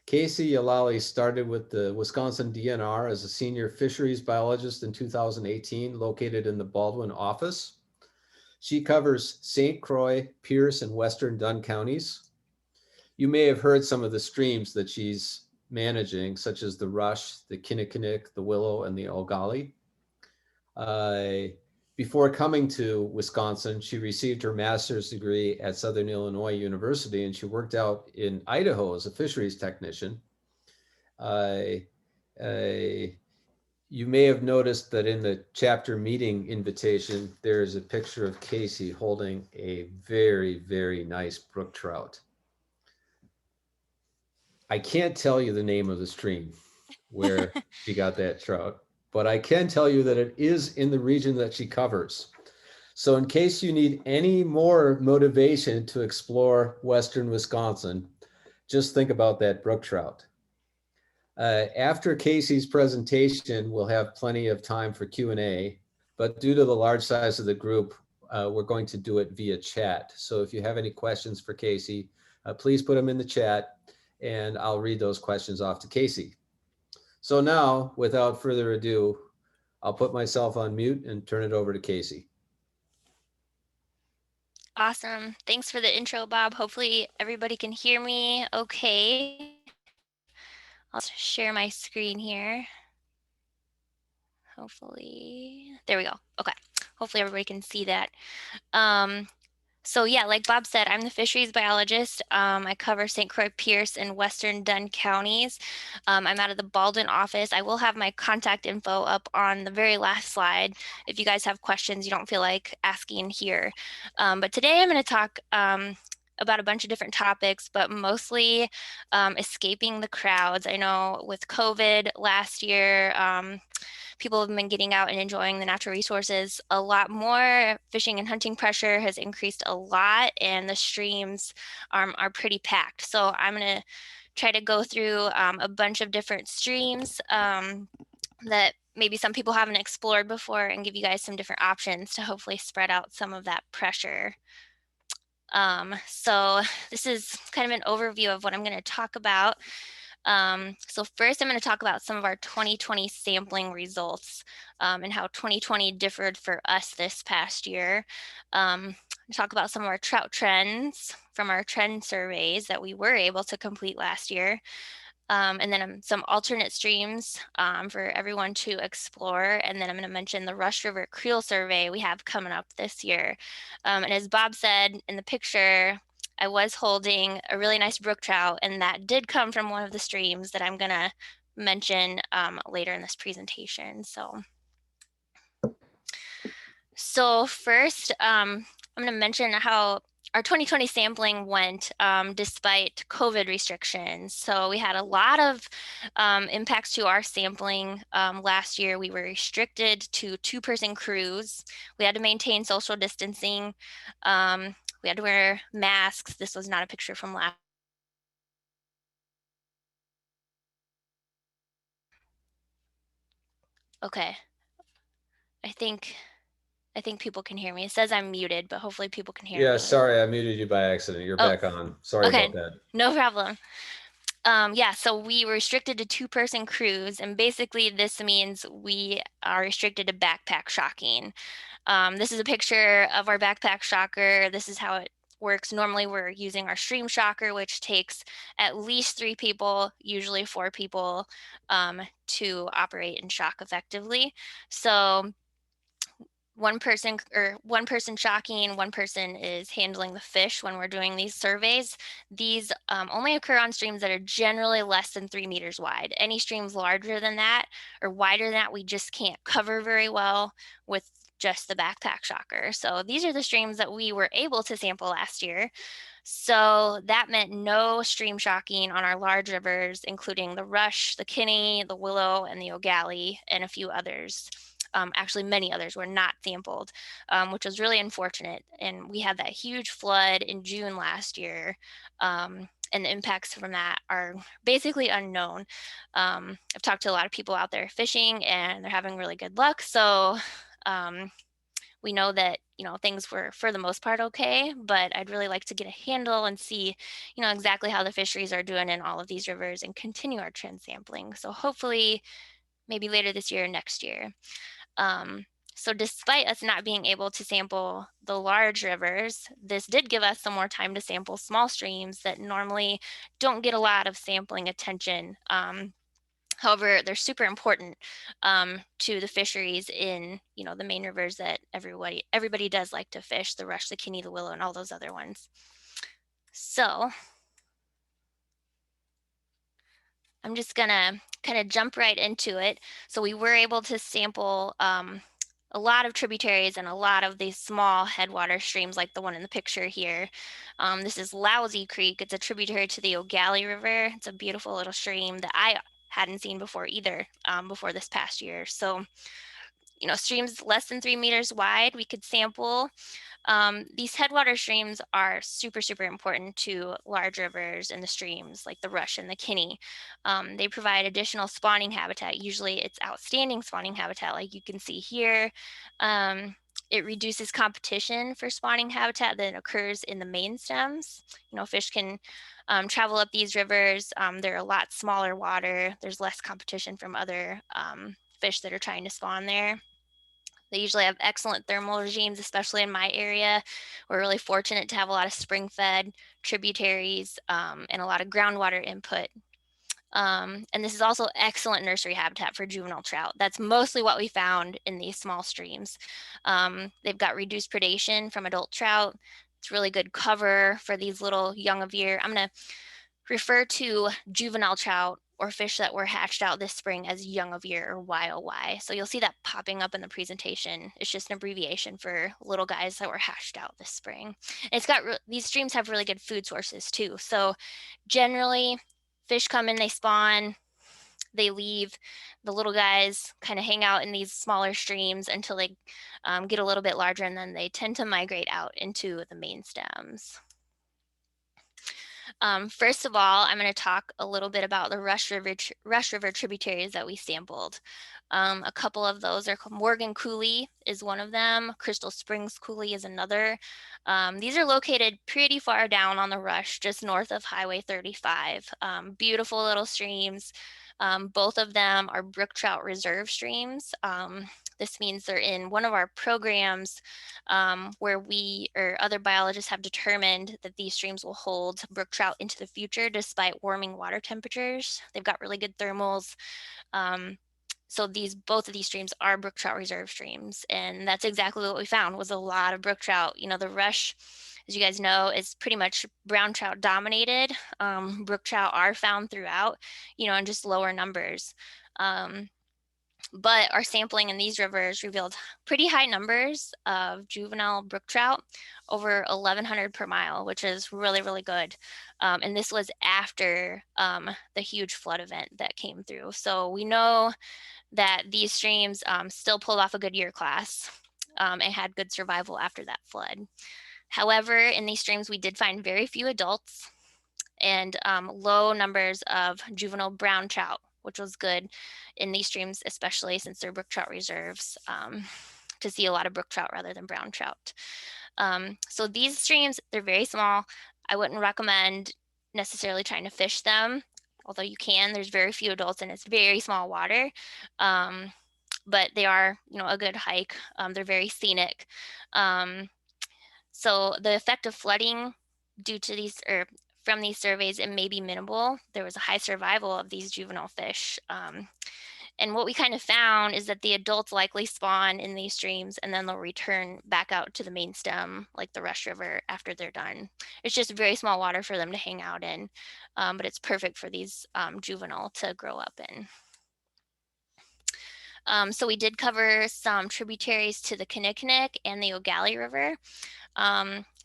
Kasey Yallaly started with the Wisconsin DNR as a senior fisheries biologist in 2018, located in the Baldwin office. She covers St. Croix, Pierce, and Western Dunn counties. You may have heard some of the streams that she's managing, such as the Rush, the Kinnickinnick, the Willow, and the Ogalley. Before coming to Wisconsin, she received her master's degree at Southern Illinois University, and she worked out in Idaho as a fisheries technician. You may have noticed that in the chapter meeting invitation, there's a picture of Kasey holding a very, very nice brook trout. I can't tell you the name of the stream where she got that trout, but I can tell you that it is in the region that she covers. So in case you need any more motivation to explore Western Wisconsin, just think about that brook trout. After Kasey's presentation, we'll have plenty of time for Q&A, but due to the large size of the group, we're going to do it via chat. So if you have any questions for Kasey, please put them in the chat and I'll read those questions off to Kasey. So now, without further ado, I'll put myself on mute and turn it over to Kasey. Awesome. Thanks for the intro, Bob. Hopefully everybody can hear me okay. I'll share my screen here. Hopefully, there we go. Okay. Hopefully everybody can see that. So yeah, like Bob said, I'm the fisheries biologist. I cover St. Croix, Pierce, and Western Dunn counties. I'm out of the Baldwin office. I will have my contact info up on the very last slide if you guys have questions you don't feel like asking here. But today I'm going to talk about a bunch of different topics, but mostly escaping the crowds. I know with COVID last year, people have been getting out and enjoying the natural resources a lot more. Fishing and hunting pressure has increased a lot and the streams are pretty packed. So I'm going to try to go through a bunch of different streams that maybe some people haven't explored before and give you guys some different options to hopefully spread out some of that pressure. So this is kind of an overview of what I'm going to talk about. So first I'm going to talk about some of our 2020 sampling results and how 2020 differed for us this past year. Talk about some of our trout trends from our trend surveys that we were able to complete last year. And then some alternate streams for everyone to explore. And then I'm going to mention the Rush River Creel survey we have coming up this year. And as Bob said in the picture, I was holding a really nice brook trout, and that did come from one of the streams that I'm going to mention later in this presentation. So first, I'm going to mention how our 2020 sampling went despite COVID restrictions. So we had a lot of impacts to our sampling last year. We were restricted to 2-person crews. We had to maintain social distancing. We had to wear masks. This was not a picture from last. Okay. I think people can hear me. It says I'm muted, but hopefully people can hear me. Yeah, sorry, I muted you by accident. You're back on. Sorry about that. No problem. Yeah, so we were restricted to 2-person crews, and basically this means we are restricted to backpack shocking. This is a picture of our backpack shocker. This is how it works. Normally we're using our stream shocker, which takes at least 3 people, usually 4 people, to operate and shock effectively. So one person shocking, one person is handling the fish when we're doing these surveys. These only occur on streams that are generally less than 3 meters wide. Any streams larger than that or wider than that, we just can't cover very well with just the backpack shocker. So these are the streams that we were able to sample last year. So that meant no stream shocking on our large rivers, including the Rush, the Kinney, the Willow, and the Ogalley, and a few others. Actually, many others were not sampled, which was really unfortunate. And we had that huge flood in June last year. And the impacts from that are basically unknown. I've talked to a lot of people out there fishing and they're having really good luck. So we know that things were for the most part okay, but I'd really like to get a handle and see, exactly how the fisheries are doing in all of these rivers and continue our trend sampling. So hopefully maybe later this year or next year. Um, so despite us not being able to sample the large rivers, this did give us some more time to sample small streams that normally don't get a lot of sampling attention. However, they're super important to the fisheries in, the main rivers that everybody does like to fish, the Rush, the Kinney, the Willow, and all those other ones. So I'm just gonna kind of jump right into it. So we were able to sample a lot of tributaries and a lot of these small headwater streams like the one in the picture here. This is Lousy Creek. It's a tributary to the Ogalley River. It's a beautiful little stream that I hadn't seen before either before this past year. So, streams less than 3 meters wide, we could sample. These headwater streams are super, super important to large rivers and the streams like the Rush and the Kinney. They provide additional spawning habitat. Usually it's outstanding spawning habitat like you can see here. It reduces competition for spawning habitat that occurs in the main stems. Fish can travel up these rivers. They're a lot smaller water. There's less competition from other fish that are trying to spawn there. They usually have excellent thermal regimes, especially in my area. We're really fortunate to have a lot of spring-fed tributaries and a lot of groundwater input. And this is also excellent nursery habitat for juvenile trout. That's mostly what we found in these small streams. They've got reduced predation from adult trout. It's really good cover for these little young of year. I'm gonna refer to juvenile trout or fish that were hatched out this spring as young of year or YOY. So you'll see that popping up in the presentation. It's just an abbreviation for little guys that were hatched out this spring. And it's got these streams have really good food sources too. So generally fish come in, they spawn, they leave. The little guys kind of hang out in these smaller streams until they get a little bit larger, and then they tend to migrate out into the main stems. First of all, I'm going to talk a little bit about the Rush River tributaries that we sampled. A couple of those are called Morgan Coulee is one of them. Crystal Springs Coulee is another. These are located pretty far down on the Rush, just north of Highway 35. Beautiful little streams. Both of them are brook trout reserve streams. This means they're in one of our programs where we or other biologists have determined that these streams will hold brook trout into the future despite warming water temperatures. They've got really good thermals. So both of these streams are brook trout reserve streams, and that's exactly what we found was a lot of brook trout. The Rush, as you guys know, is pretty much brown trout dominated. Brook trout are found throughout, in just lower numbers. But our sampling in these rivers revealed pretty high numbers of juvenile brook trout, over 1,100 per mile, which is really, really good. And this was after the huge flood event that came through. So we know that these streams still pulled off a good year class and had good survival after that flood. However, in these streams, we did find very few adults and low numbers of juvenile brown trout, which was good in these streams, especially since they're brook trout reserves, to see a lot of brook trout rather than brown trout. So these streams, they're very small. I wouldn't recommend necessarily trying to fish them, although you can. There's very few adults and it's very small water. But they are, a good hike. They're very scenic. So the effect of flooding due to these or from these surveys, it may be minimal. There was a high survival of these juvenile fish. And what we kind of found is that the adults likely spawn in these streams and then they'll return back out to the main stem, like the Rush River, after they're done. It's just very small water for them to hang out in, but it's perfect for these juvenile to grow up in. So we did cover some tributaries to the Kinnickinnick and the Ogalley River.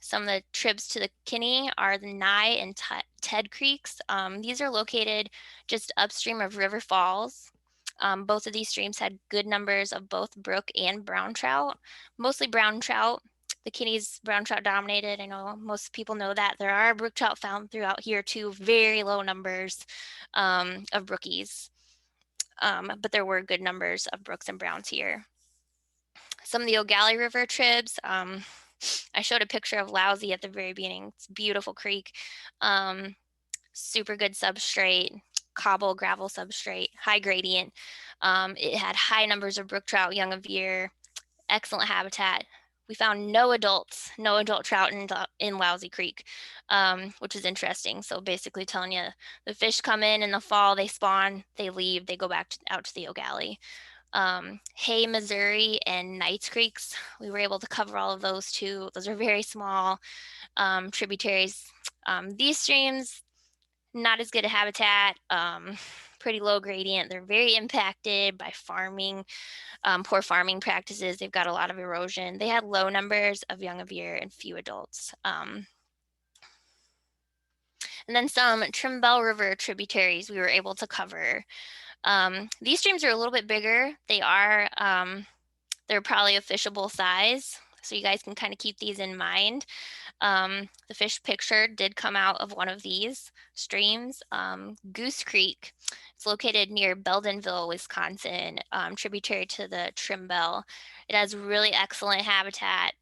Some of the tribs to the Kinney are the Nye and Ted Creeks. These are located just upstream of River Falls. Both of these streams had good numbers of both brook and brown trout, mostly brown trout. The Kinney's brown trout dominated. I know most people know that. There are brook trout found throughout here too, very low numbers of brookies. But there were good numbers of brooks and browns here. Some of the Ogalley River tribs. I showed a picture of Lousy at the very beginning. It's a beautiful creek. Super good substrate, cobble gravel substrate, high gradient. It had high numbers of brook trout, young of year, excellent habitat. We found no adult trout in Lousy Creek, which is interesting. So basically telling you the fish come in the fall, they spawn, they leave, they go back out to the Ogalley. Hay, Missouri, and Knights Creeks, we were able to cover all of those too. Those are very small tributaries. These streams, not as good a habitat, pretty low gradient. They're very impacted by farming, poor farming practices. They've got a lot of erosion. They had low numbers of young of year and few adults. And then some Trimble River tributaries we were able to cover. These streams are a little bit bigger. They're probably a fishable size, so you guys can kind of keep these in mind. The fish picture did come out of one of these streams, Goose Creek. It's located near Beldenville, Wisconsin, tributary to the Trimble. It has really excellent habitat,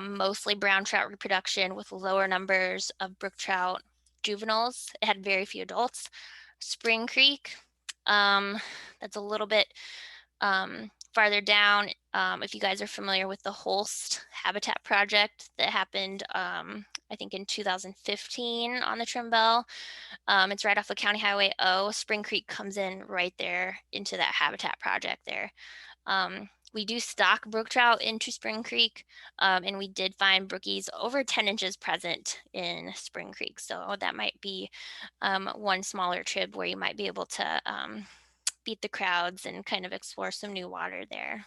mostly brown trout reproduction with lower numbers of brook trout juveniles. It had very few adults. Spring Creek, that's a little bit farther down. If you guys are familiar with the Holst Habitat Project that happened, I think in 2015 on the Trimble. It's right off of County Highway O. Spring Creek comes in right there into that habitat project there. We do stock brook trout into Spring Creek, and we did find brookies over 10 inches present in Spring Creek. So that might be one smaller trib where you might be able to beat the crowds and kind of explore some new water there.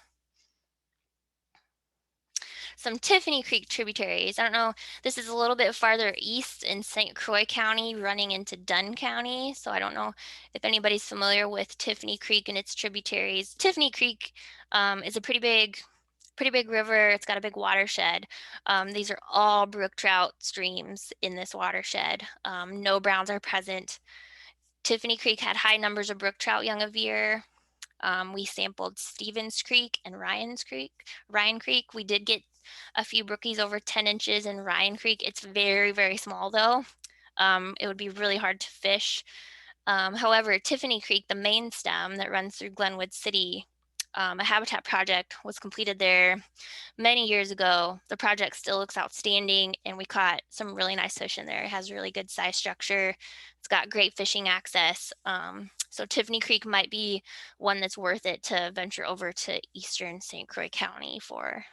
Some Tiffany Creek tributaries. I don't know, this is a little bit farther east in St. Croix County running into Dunn County. So I don't know if anybody's familiar with Tiffany Creek and its tributaries. Tiffany Creek is a pretty big river. It's got a big watershed. These are all brook trout streams in this watershed. No browns are present. Tiffany Creek had high numbers of brook trout young of year. We sampled Stevens Creek and Ryan Creek. We did get a few brookies over 10 inches in Ryan Creek. It's very, very small though. It would be really hard to fish. However, Tiffany Creek, the main stem that runs through Glenwood City, a habitat project was completed there many years ago. The project still looks outstanding, and we caught some really nice fish in there. It has really good size structure. It's got great fishing access. So Tiffany Creek might be one that's worth it to venture over to eastern St. Croix County for.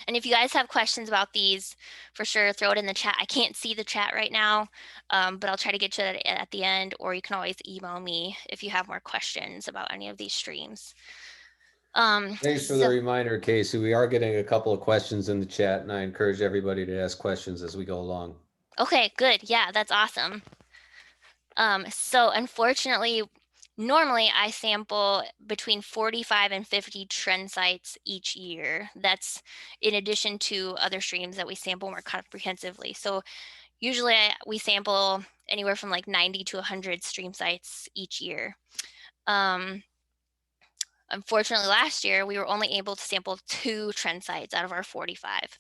And if you guys have questions about these, for sure, throw it in the chat. I can't see the chat right now, but I'll try to get you at the end, or you can always email me if you have more questions about any of these streams. Thanks for the reminder, Kasey. We are getting a couple of questions in the chat, and I encourage everybody to ask questions as we go along. Okay, good. Yeah, that's awesome. So unfortunately, normally I sample between 45 and 50 trend sites each year. That's in addition to other streams that we sample more comprehensively. So usually we sample anywhere from like 90 to 100 stream sites each year. Unfortunately, last year we were only able to sample 2 trend sites out of our 45,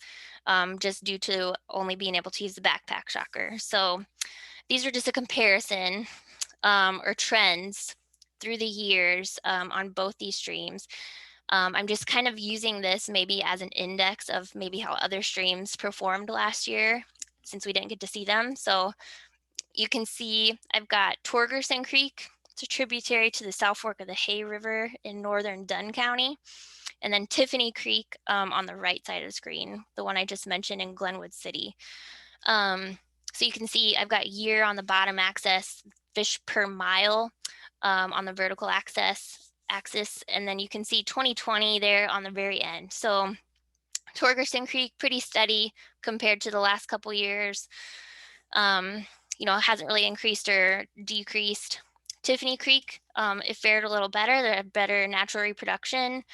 just due to only being able to use the backpack shocker. So these are just a comparison or trends through the years on both these streams. I'm just kind of using this maybe as an index of maybe how other streams performed last year since we didn't get to see them. So you can see I've got Torgerson Creek. It's a tributary to the South Fork of the Hay River in northern Dunn County. And then Tiffany Creek on the right side of the screen, the one I just mentioned in Glenwood City. So you can see I've got year on the bottom axis, fish per mile on the vertical axis, and then you can see 2020 there on the very end. So Torgerson Creek, pretty steady compared to the last couple years. You know, it hasn't really increased or decreased. Tiffany Creek, it fared a little better. They had better natural reproduction,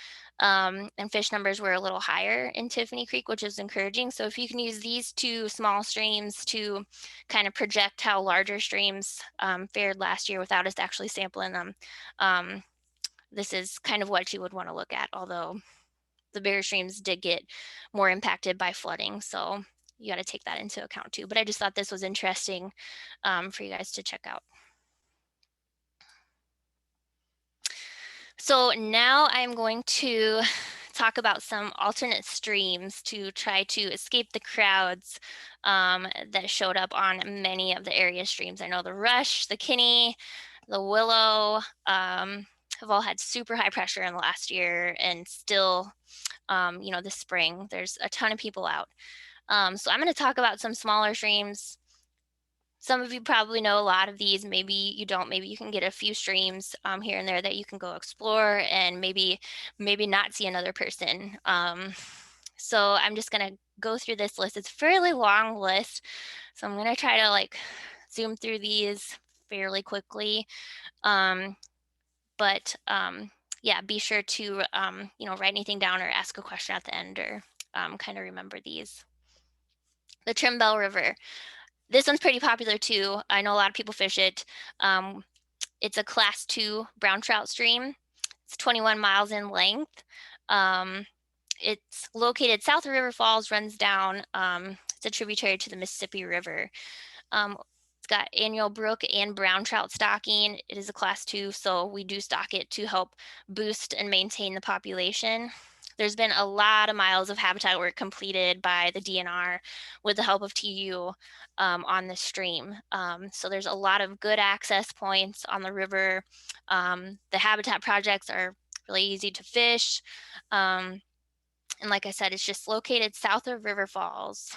and fish numbers were a little higher in Tiffany Creek, which is encouraging. So if you can use these 2 small streams to kind of project how larger streams fared last year without us actually sampling them, this is kind of what you would want to look at, although the bigger streams did get more impacted by flooding. So you got to take that into account too. But I just thought this was interesting for you guys to check out. So now I'm going to talk about some alternate streams to try to escape the crowds that showed up on many of the area streams. I know the Rush, the Kinney, the Willow have all had super high pressure in the last year, and still, you know, this spring, there's a ton of people out. So I'm going to talk about some smaller streams. Some of you probably know a lot of these, maybe you don't, maybe you can get a few streams here and there that you can go explore and maybe not see another person. So I'm just gonna go through this list. It's a fairly long list, so I'm gonna try to like zoom through these fairly quickly. Yeah, be sure to you know, write anything down or ask a question at the end, or kind of remember these. The Trimble River. This one's pretty popular too. I know a lot of people fish it. It's a class 2 brown trout stream. It's 21 miles in length. It's located south of River Falls, runs down. It's a tributary to the Mississippi River. It's got annual brook and brown trout stocking. It is a class 2, so we do stock it to help boost and maintain the population. There's been a lot of miles of habitat work completed by the DNR with the help of TU on the stream. So there's a lot of good access points on the river. The habitat projects are really easy to fish. And like I said, it's just located south of River Falls.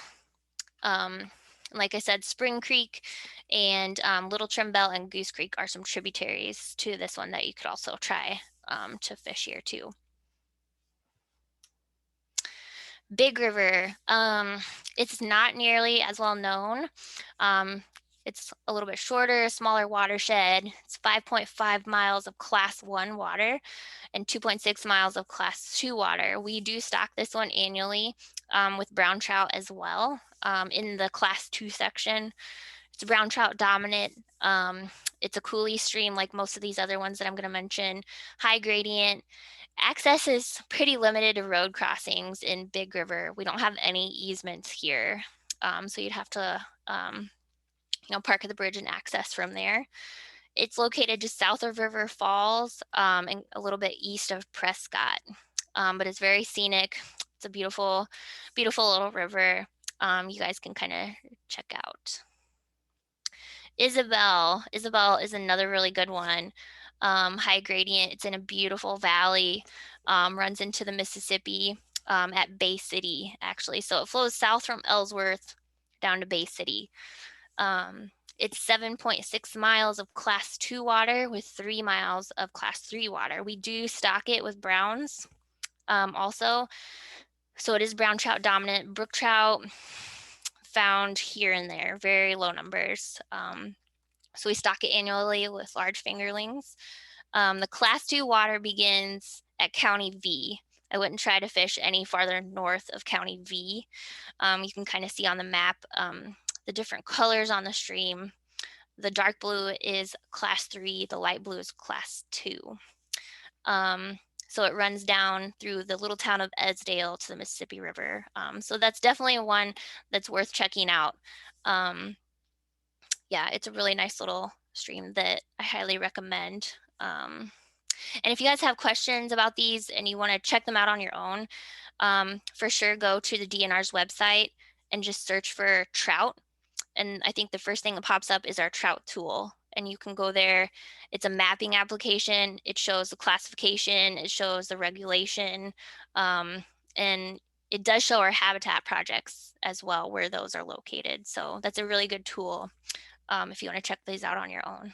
Like I said, Spring Creek and Little Trimble and Goose Creek are some tributaries to this one that you could also try to fish here too. Big River, it's not nearly as well known. It's a little bit shorter, smaller watershed. It's 5.5 miles of class 1 water and 2.6 miles of class 2 water. We do stock this one annually with brown trout as well in the class 2 section. It's brown trout dominant. It's a coulee stream like most of these other ones that I'm going to mention. High gradient. Access is pretty limited to road crossings in Big River. We don't have any easements here. So you'd have to, you know, park at the bridge and access from there. It's located just south of River Falls and a little bit east of Prescott, but it's very scenic. It's a beautiful, beautiful little river. You guys can kind of check out. Isabel is another really good one. High gradient, it's in a beautiful valley, runs into the Mississippi at Bay City, actually. So it flows south from Ellsworth down to Bay City. It's 7.6 miles of class 2 water with 3 miles of class 3 water. We do stock it with browns also. So it is brown trout dominant. Brook trout found here and there, very low numbers. So we stock it annually with large fingerlings. The class 2 water begins at County V. I wouldn't try to fish any farther north of County V. You can kind of see on the map the different colors on the stream. The dark blue is class 3, the light blue is class 2. So it runs down through the little town of Eddsdale to the Mississippi River. So that's definitely one that's worth checking out. Yeah, it's a really nice little stream that I highly recommend. And if you guys have questions about these and you want to check them out on your own, for sure go to the DNR's website and just search for trout. And I think the first thing that pops up is our Trout Tool. And you can go there. It's a mapping application. It shows the classification. It shows the regulation. And it does show our habitat projects as well, where those are located. So that's a really good tool if you want to check these out on your own.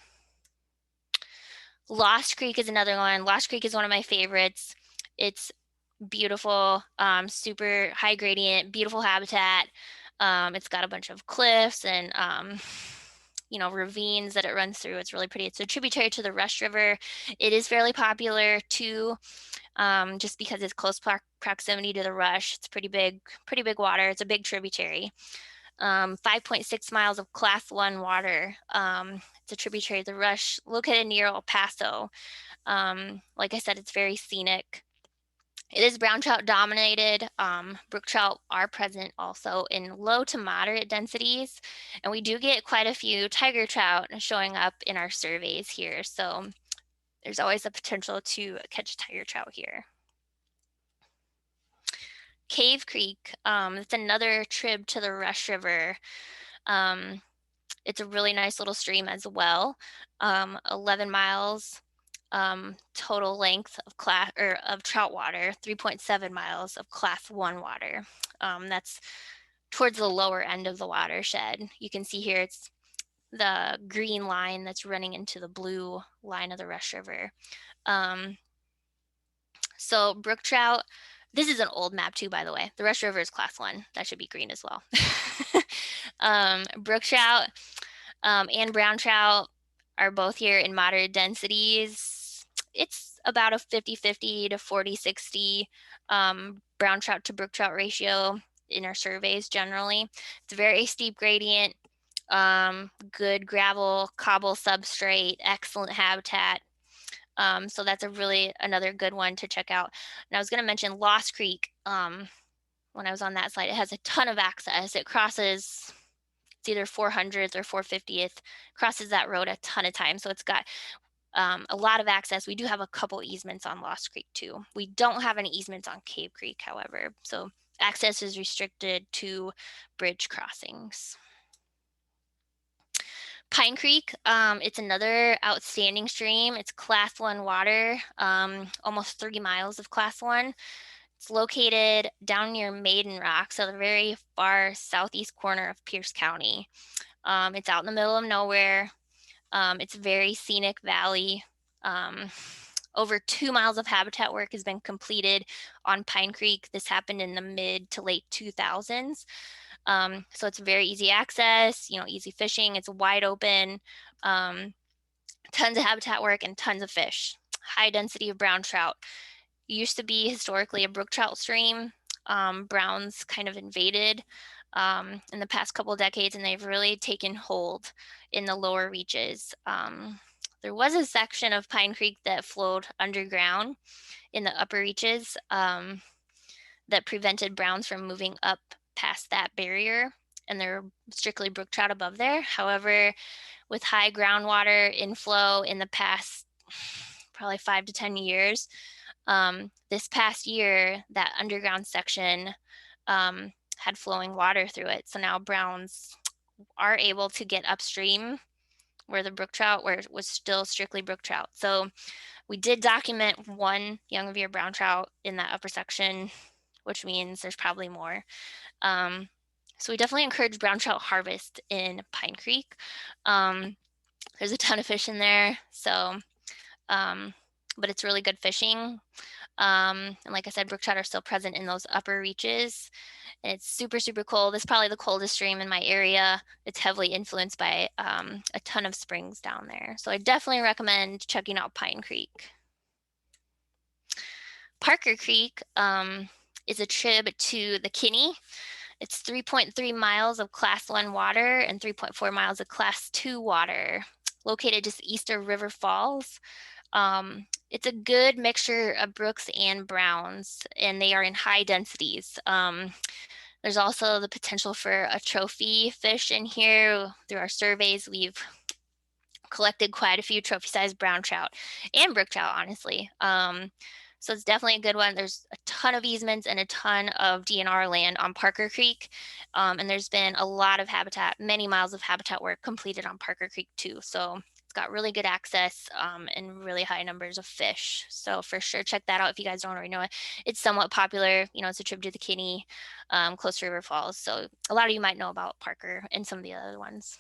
Lost Creek is another one. Lost Creek is one of my favorites. It's beautiful, super high gradient, beautiful habitat. It's got a bunch of cliffs and you know, ravines that it runs through. It's really pretty. It's a tributary to the Rush River. It is fairly popular too, just because it's close proximity to the Rush. It's pretty big water. It's a big tributary. 5.6 miles of Class 1 water. It's a tributary of the Rush, located near El Paso. Like I said, it's very scenic. It is brown trout dominated. Brook trout are present also in low to moderate densities. And we do get quite a few tiger trout showing up in our surveys here. So there's always the potential to catch tiger trout here. Cave Creek, it's another trib to the Rush River. It's a really nice little stream as well. 11 miles total length of trout water, 3.7 miles of Class 1 water. That's towards the lower end of the watershed. You can see here it's the green line that's running into the blue line of the Rush River. So brook trout, this is an old map too, by the way. The Rush River is Class 1. That should be green as well. Brook trout and brown trout are both here in moderate densities. It's about a 50-50 to 40-60 brown trout to brook trout ratio in our surveys generally. It's a very steep gradient, good gravel, cobble substrate, excellent habitat. So that's another good one to check out. And I was going to mention Lost Creek. When I was on that slide, it has a ton of access. It crosses, it's either 400th or 450th, crosses that road a ton of times. So it's got a lot of access. We do have a couple easements on Lost Creek too. We don't have any easements on Cave Creek, however. So access is restricted to bridge crossings. Pine Creek, it's another outstanding stream. It's Class 1 water, almost 30 miles of Class 1. It's located down near Maiden Rock, so the very far southeast corner of Pierce County. It's out in the middle of nowhere. It's a very scenic valley. Over 2 miles of habitat work has been completed on Pine Creek. This happened in the mid to late 2000s. So it's very easy access, easy fishing. It's wide open, tons of habitat work and tons of fish. High density of brown trout. It used to be historically a brook trout stream. Browns kind of invaded in the past couple of decades, and they've really taken hold in the lower reaches. There was a section of Pine Creek that flowed underground in the upper reaches that prevented browns from moving up past that barrier, and there are strictly brook trout above there. However, with high groundwater inflow in the past probably 5 to 10 years, this past year, that underground section had flowing water through it. So now browns are able to get upstream where it was still strictly brook trout. So we did document one young of year brown trout in that upper section, which means there's probably more. So we definitely encourage brown trout harvest in Pine Creek. There's a ton of fish in there, so but it's really good fishing. And like I said, brook trout are still present in those upper reaches. And it's super, super cold. It's probably the coldest stream in my area. It's heavily influenced by a ton of springs down there. So I definitely recommend checking out Pine Creek. Parker Creek is a trib to the Kinney. It's 3.3 miles of Class 1 water and 3.4 miles of Class 2 water, located just east of River Falls. It's a good mixture of brooks and browns, and they are in high densities. There's also the potential for a trophy fish in here. Through our surveys, we've collected quite a few trophy-sized brown trout and brook trout, honestly. So it's definitely a good one. There's a ton of easements and a ton of DNR land on Parker Creek. And there's been a lot of habitat, many miles of habitat work completed on Parker Creek too. So it's got really good access and really high numbers of fish. So for sure, check that out if you guys don't already know it. It's somewhat popular. It's a trip to the Kinney, close to River Falls. So a lot of you might know about Parker and some of the other ones.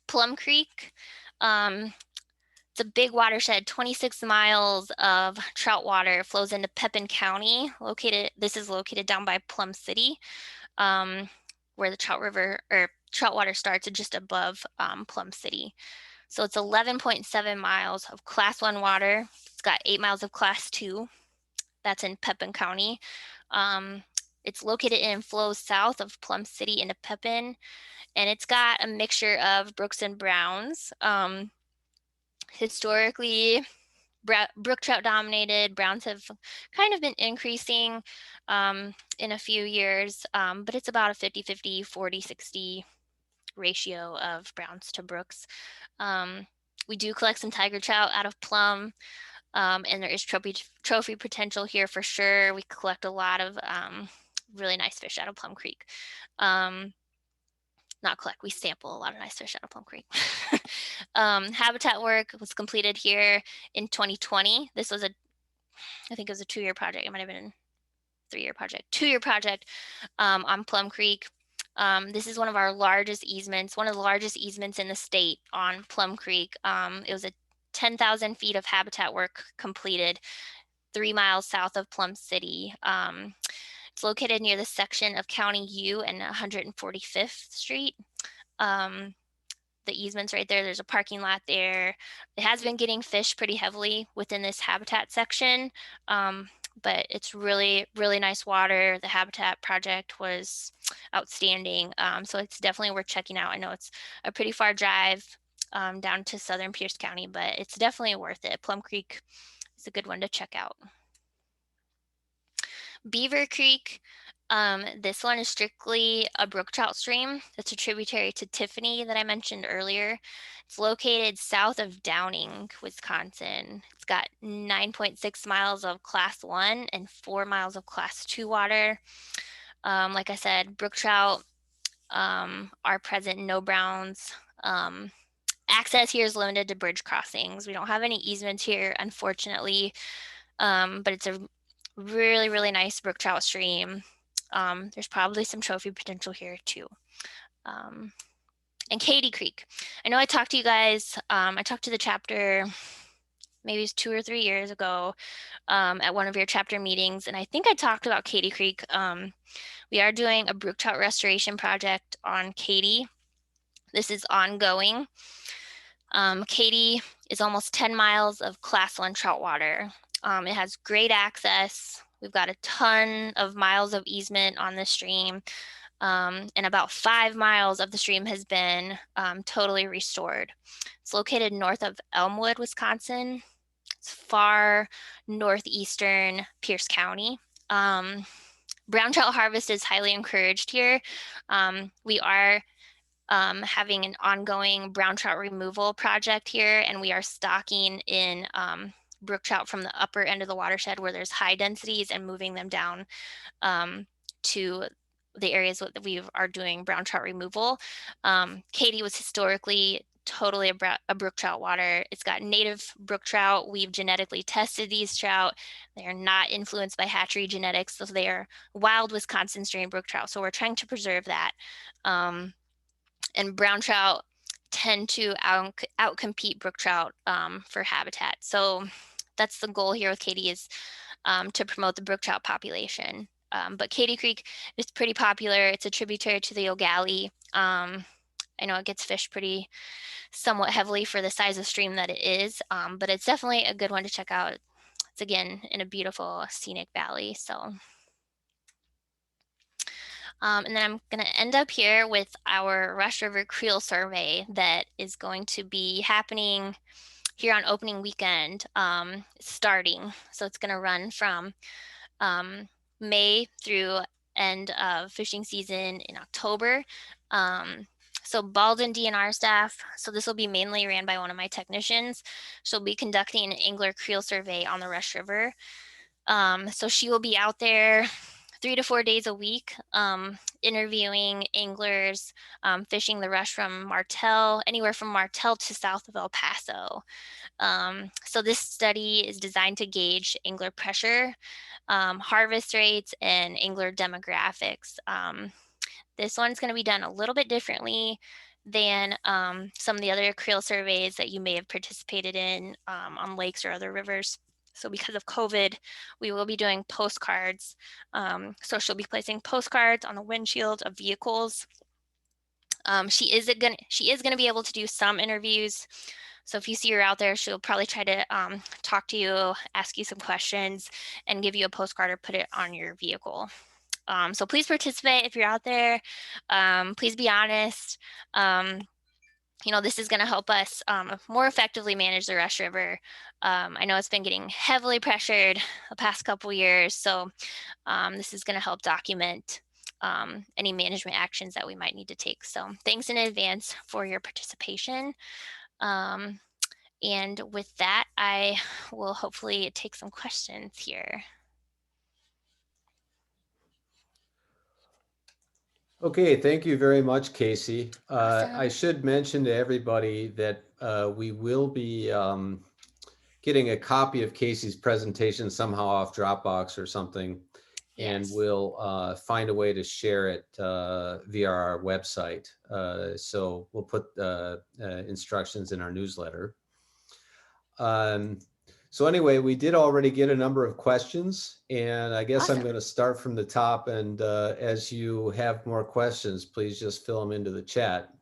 Plum Creek. It's a big watershed, 26 miles of trout water flows into Pepin County. This is located down by Plum City, where the trout water starts just above Plum City. So it's 11.7 miles of Class 1 water. It's got 8 miles of Class 2. That's in Pepin County. 3.3 miles of Class 2 water. It's got 8 miles of Class 2. That's in Pepin County. So it's 11.7 miles of Class 1 water. It's got 8 miles of Class 2. That's in Pepin County. 3.3 miles of Class 2 It's located in and flows south of Plum City into Pepin, and it's got a mixture of brooks and browns. Historically, brook trout dominated. Browns have kind of been increasing in a few years, but it's about a 50-50, 40-60 ratio of browns to brooks. We do collect some tiger trout out of Plum, and there is trophy potential here for sure. We collect a lot of really nice fish out of Plum Creek. Not collect, we sample a lot of nice fish out of Plum Creek. Habitat work was completed here in 2020. This was I think it was a 2-year project. It might have been a 3-year project, 2-year project on Plum Creek. This is one of our largest easements, one of the largest easements in the state on Plum Creek. It was a 10,000 feet of habitat work completed 3 miles south of Plum City. It's located near the section of County U and 145th Street. The easements right there, there's a parking lot there. It has been getting fished pretty heavily within this habitat section, but it's really, really nice water. The habitat project was outstanding. So it's definitely worth checking out. I know it's a pretty far drive down to southern Pierce County, but it's definitely worth it. Plum Creek is a good one to check out. Beaver Creek, this one is strictly a brook trout stream. It's a tributary to Tiffany that I mentioned earlier. It's located south of Downing, Wisconsin. It's got 9.6 miles of class 1 and 4 miles of class 2 water. Like I said, brook trout are present, no browns. Access here is limited to bridge crossings. We don't have any easements here, unfortunately, but it's a really, really nice brook trout stream. There's probably some trophy potential here too. And Katy Creek. I know I talked to you guys, I talked to the chapter maybe it was 2 or 3 years ago at one of your chapter meetings, and I think I talked about Katy Creek. We are doing a brook trout restoration project on Katy. This is ongoing. Katy is almost 10 miles of class 1 trout water. It has great access. We've got a ton of miles of easement on the stream, and about 5 miles of the stream has been totally restored. It's located north of Elmwood, Wisconsin. It's far northeastern Pierce County. Brown trout harvest is highly encouraged here. We are having an ongoing brown trout removal project here, and we are stocking in brook trout from the upper end of the watershed where there's high densities and moving them down to the areas that we are doing brown trout removal. Katy was historically totally a brook trout water. It's got native brook trout. We've genetically tested these trout. They are not influenced by hatchery genetics, so they are wild Wisconsin strain brook trout. So we're trying to preserve that. And brown trout tend to outcompete brook trout for habitat. So that's the goal here with Katy, is to promote the brook trout population. But Katy Creek is pretty popular. It's a tributary to the Ogalley. I know it gets fished somewhat heavily for the size of stream that it is, but it's definitely a good one to check out. It's again in a beautiful scenic valley. So. And then I'm going to end up here with our Rush River Creel survey that is going to be happening here on opening weekend, starting. So it's going to run from May through end of fishing season in October. So Baldwin DNR staff, so this will be mainly ran by one of my technicians. She'll be conducting an angler creel survey on the Rush River. So she will be out there 3 to 4 days a week, interviewing anglers, fishing the rush from Martell, anywhere from Martell to south of El Paso. So this study is designed to gauge angler pressure, harvest rates, and angler demographics. This one's going to be done a little bit differently than some of the other creel surveys that you may have participated in on lakes or other rivers. So because of COVID, we will be doing postcards. So she'll be placing postcards on the windshield of vehicles. She is gonna be able to do some interviews. So if you see her out there, she'll probably try to talk to you, ask you some questions, and give you a postcard or put it on your vehicle. So please participate if you're out there. Please be honest. This is going to help us more effectively manage the Rush River. I know it's been getting heavily pressured the past couple years, so this is going to help document any management actions that we might need to take. So thanks in advance for your participation. And with that, I will hopefully take some questions here. Okay, thank you very much, Kasey. I Awesome. should mention to everybody that we will be getting a copy of Kasey's presentation somehow off Dropbox or something, and Yes. we'll find a way to share it via our website. So we'll put instructions in our newsletter. So anyway, we did already get a number of questions, and I guess I'm Awesome. going to start from the top. And as you have more questions, please just fill them into the chat.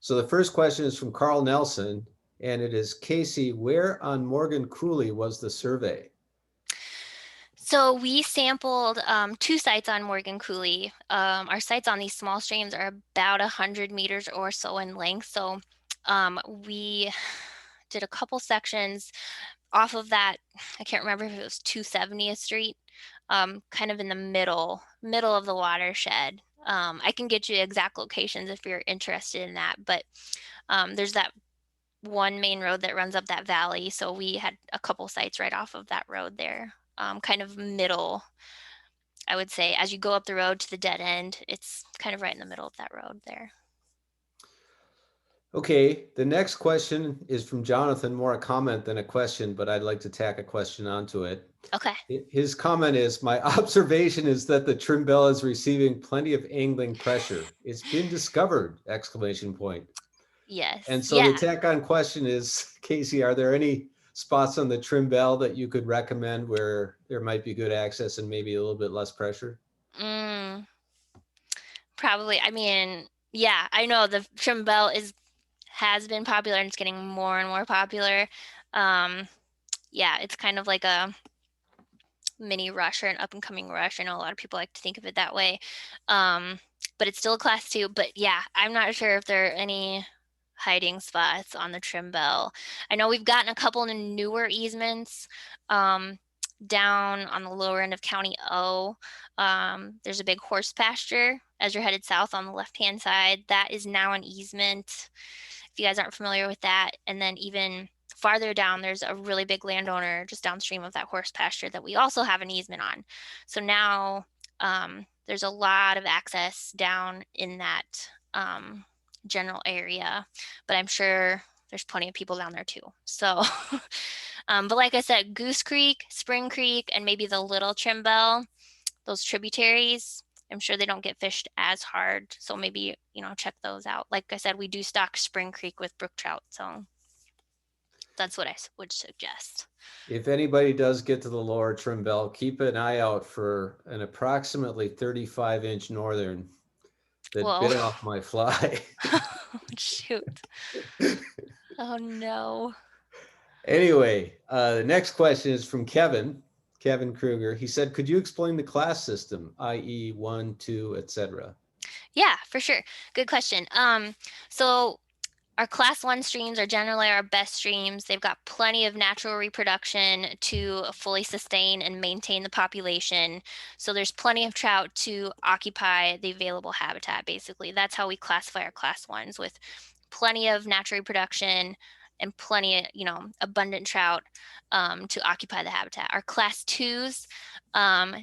So the first question is from Carl Nelson, and it is, Kasey, where on Morgan Coulee was the survey? So we sampled 2 sites on Morgan Coulee. Our sites on these small streams are about 100 meters or so in length. So we did a couple sections off of that. I can't remember if it was 270th Street, kind of in the middle of the watershed. I can get you exact locations if you're interested in that, but there's that one main road that runs up that valley. So we had a couple sites right off of that road there, kind of middle. I would say as you go up the road to the dead end, it's kind of right in the middle of that road there. Okay, the next question is from Jonathan, more a comment than a question, but I'd like to tack a question onto it. Okay. His comment is, my observation is that the trim bell is receiving plenty of angling pressure. It's been discovered, exclamation point. Yes. And so the Yeah. tack on question is, Kasey, are there any spots on the trim bell that you could recommend where there might be good access and maybe a little bit less pressure? Probably. I mean, yeah, I know the trim bell has been popular and it's getting more and more popular. Yeah, it's kind of like a mini rush or an up and coming rush. I know a lot of people like to think of it that way. But it's still a class 2. But yeah, I'm not sure if there are any hiding spots on the trim bell. I know we've gotten a couple of newer easements down on the lower end of County O. There's a big horse pasture as you're headed south on the left-hand side. That is now an easement, if you guys aren't familiar with that. And then even farther down, there's a really big landowner just downstream of that horse pasture that we also have an easement on. So now there's a lot of access down in that general area, but I'm sure there's plenty of people down there too. So, but like I said, Goose Creek, Spring Creek, and maybe the Little Trim Bell, those tributaries, I'm sure they don't get fished as hard. So maybe, check those out. Like I said, we do stock Spring Creek with brook trout. So that's what I would suggest. If anybody does get to the lower trim bell, keep an eye out for an approximately 35-inch northern that Whoa. bit off my fly. Shoot. Oh no. Anyway, the next question is from Kevin Kruger. He said, could you explain the class system, i.e. 1, 2, etc.? Yeah, for sure. Good question. So our class 1 streams are generally our best streams. They've got plenty of natural reproduction to fully sustain and maintain the population. So there's plenty of trout to occupy the available habitat, basically. That's how we classify our class 1s, with plenty of natural reproduction and plenty of, abundant trout to occupy the habitat. Our class 2s,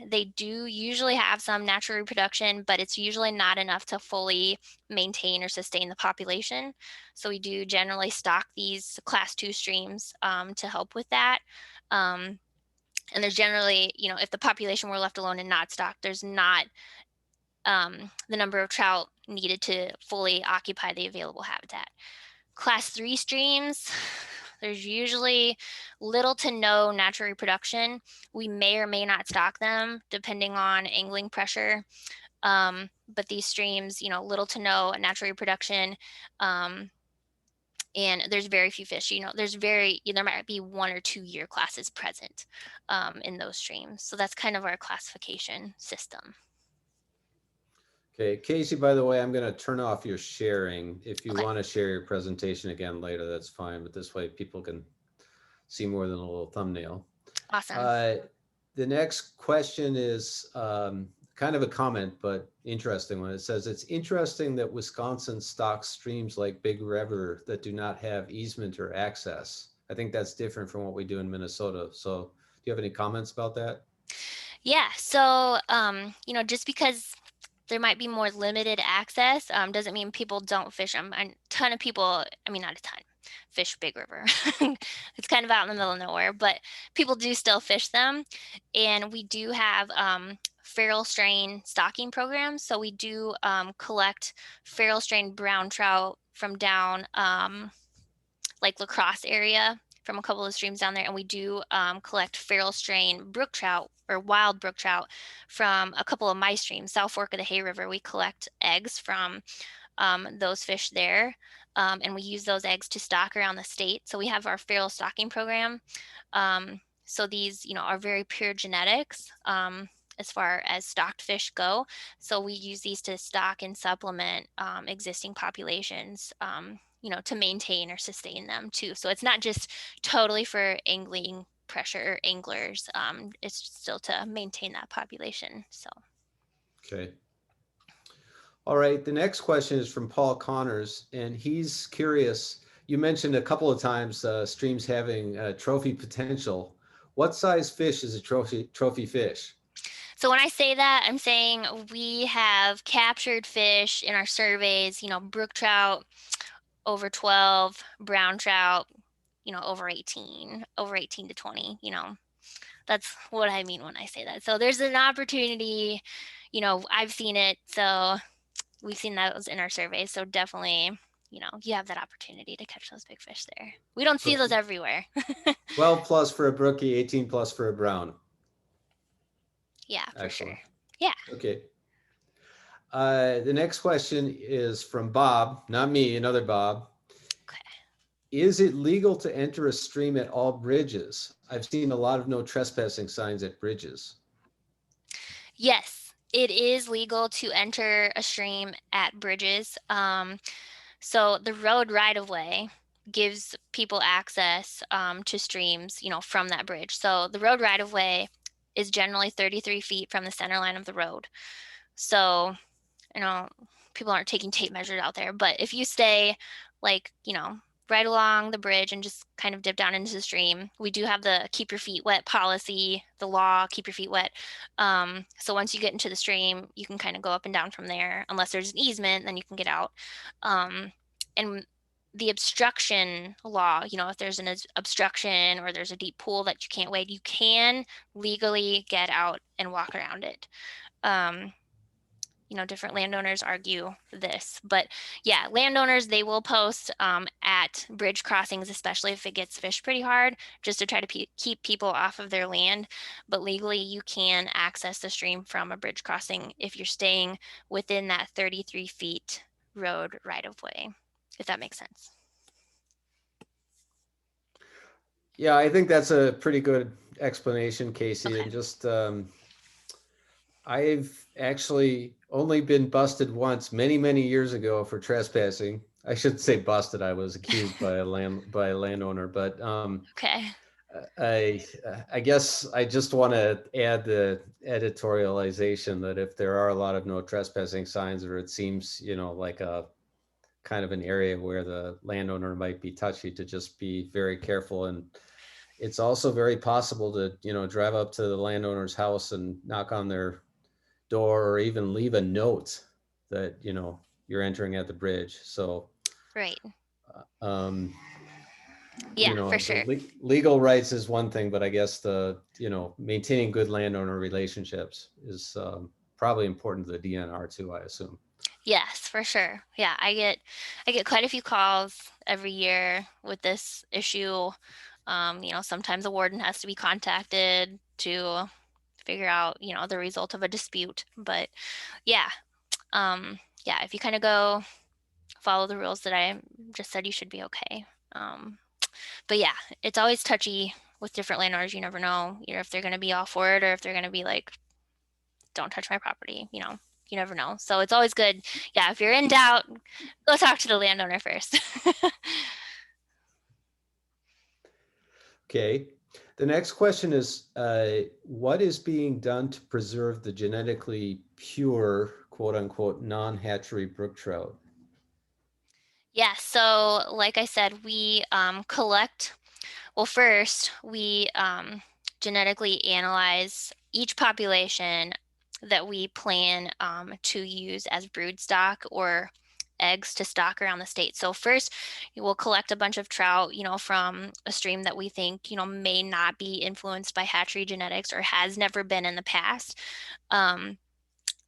they do usually have some natural reproduction, but it's usually not enough to fully maintain or sustain the population. So we do generally stock these class 2 streams to help with that. And there's generally, if the population were left alone and not stocked, there's not the number of trout needed to fully occupy the available habitat. Class 3 streams, there's usually little to no natural reproduction. We may or may not stock them depending on angling pressure. But these streams, little to no natural reproduction. And there's very few fish. There might be 1 or 2 year classes present in those streams. So that's kind of our classification system. Okay, Casey, by the way, I'm going to turn off your sharing. If you Okay, want to share your presentation again later, that's fine, but this way people can see more than a little thumbnail. awesome. Uh, the next question is kind of a comment, but interesting one. It says, it's interesting that Wisconsin stocks streams like Big River that do not have easement or access. I think that's different from what we do in Minnesota. So do you have any comments about that? Yeah, so just because there might be more limited access, doesn't mean people don't fish them. A ton of people, I mean, not a ton, fish Big River. It's kind of out in the middle of nowhere, but people do still fish them. And we do have feral strain stocking programs. So we do collect feral strain brown trout from down like La Crosse area from a couple of streams down there, and we do collect feral strain brook trout or wild brook trout from a couple of my streams. South Fork of the Hay River, we collect eggs from those fish there, and we use those eggs to stock around the state. So we have our feral stocking program. So these, are very pure genetics. As far as stocked fish go. So we use these to stock and supplement existing populations, to maintain or sustain them too. So it's not just totally for angling pressure anglers. It's still to maintain that population. So Okay. All right. The next question is from Paul Connors, and he's curious. You mentioned a couple of times streams having trophy potential. What size fish is a trophy fish? So when I say that, I'm saying we have captured fish in our surveys, brook trout over 12, brown trout, over 18 to 20, that's what I mean when I say that. So there's an opportunity, I've seen it. So we've seen those in our surveys. So definitely, you have that opportunity to catch those big fish there. We don't So see those everywhere. 12 plus for a brookie, 18 plus for a brown. Yeah, for sure. Excellent. Yeah. Okay. The next question is from Bob, not me, another Bob. Okay. Is it legal to enter a stream at all bridges? I've seen a lot of no trespassing signs at bridges. Yes, it is legal to enter a stream at bridges. So the road right of way gives people access to streams, from that bridge. So the road right of way is generally 33 feet from the center line of the road. So, you know, people aren't taking tape measures out there, but if you stay like, right along the bridge and just kind of dip down into the stream, we do have the keep your feet wet policy, the law, keep your feet wet. So once you get into the stream, you can kind of go up and down from there. Unless there's an easement, then you can get out. And the obstruction law, if there's an obstruction or there's a deep pool that you can't wade, you can legally get out and walk around it. Different landowners argue this, but yeah, landowners, they will post at bridge crossings, especially if it gets fished pretty hard, just to try to keep people off of their land. But legally, you can access the stream from a bridge crossing if you're staying within that 33 feet road right of way, if that makes sense. Yeah, I think that's a pretty good explanation, Casey. Okay. And just, I've actually only been busted once many, many years ago for trespassing. I shouldn't say busted. I was accused by a landowner, but Okay. I I guess I just want to add the editorialization that if there are a lot of no trespassing signs, or it seems, like a kind of an area where the landowner might be touchy, to just be very careful. And it's also very possible to, drive up to the landowner's house and knock on their door, or even leave a note that, you're entering at the bridge. So, Right. um, Yeah, for the sure. legal rights is one thing, but I guess the, maintaining good landowner relationships is probably important to the DNR too, I assume. Yes, for sure. Yeah, I get quite a few calls every year with this issue. Sometimes a warden has to be contacted to figure out, the result of a dispute. But yeah, yeah, if you kind of go follow the rules that I just said, you should be okay. But yeah, it's always touchy with different landowners. You never know, if they're going to be all for it or if they're going to be like, don't touch my property. you never know. So it's always good. Yeah, if you're in doubt, go talk to the landowner first. Okay. The next question is, what is being done to preserve the genetically pure, quote unquote, non-hatchery brook trout? Yeah, so like I said, we collect, well, first we genetically analyze each population that we plan to use as brood stock or eggs to stock around the state. So first, we'll collect a bunch of trout, from a stream that we think, may not be influenced by hatchery genetics or has never been in the past.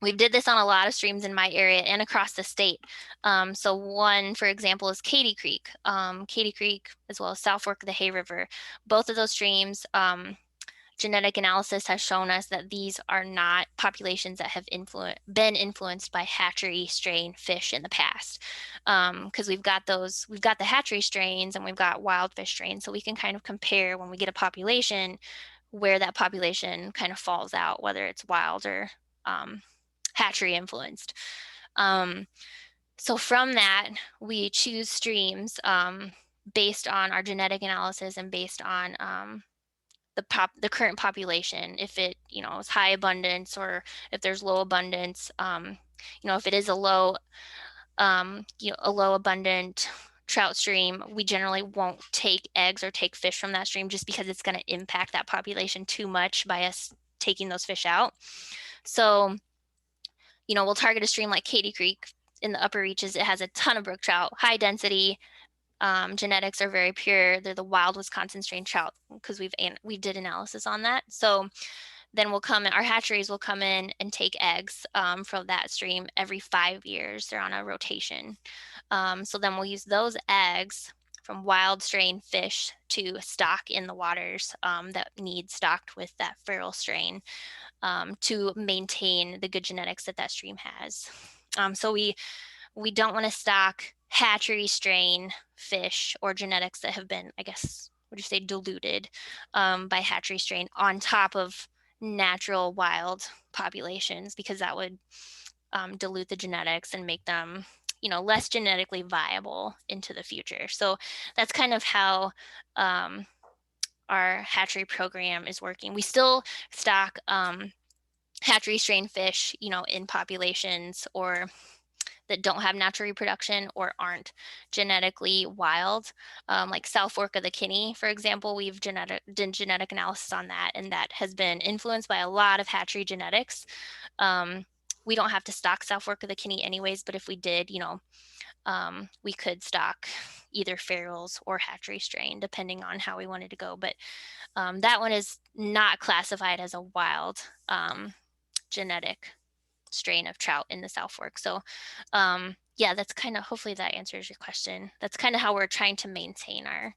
We did this on a lot of streams in my area and across the state. So one, for example, is Katy Creek. Katy Creek, as well as South Fork of the Hay River. Both of those streams, genetic analysis has shown us that these are not populations that have been influenced by hatchery strain fish in the past. Because we've got the hatchery strains and we've got wild fish strains. So we can kind of compare when we get a population where that population kind of falls out, whether it's wild or hatchery influenced. So from that, we choose streams based on our genetic analysis and based on the current population. If it is high abundance or if there's low abundance. If it is a low abundant trout stream, we generally won't take eggs or take fish from that stream just because it's going to impact that population too much by us taking those fish out. So we'll target a stream like Katy Creek in the upper reaches. It has a ton of brook trout, high density. Genetics are very pure. They're the wild Wisconsin strain trout because we did analysis on that. So then our hatcheries will come in and take eggs from that stream every 5 years. They're on a rotation. So then we'll use those eggs from wild strain fish to stock in the waters that need stocked with that feral strain to maintain the good genetics that stream has. So we don't want to stock hatchery strain fish or genetics that have been, I guess, would you say, diluted by hatchery strain on top of natural wild populations, because that would dilute the genetics and make them less genetically viable into the future. So that's kind of how our hatchery program is working. We still stock hatchery strain fish, in populations or that don't have natural reproduction or aren't genetically wild. Like South Fork of the Katy, for example, we've done genetic analysis on that, and that has been influenced by a lot of hatchery genetics. We don't have to stock South Fork of the Katy anyways, but if we did, we could stock either ferals or hatchery strain, depending on how we wanted to go. But that one is not classified as a wild genetic strain of trout in the South Fork. So yeah, that's kind of, hopefully that answers your question. That's kind of how we're trying to maintain our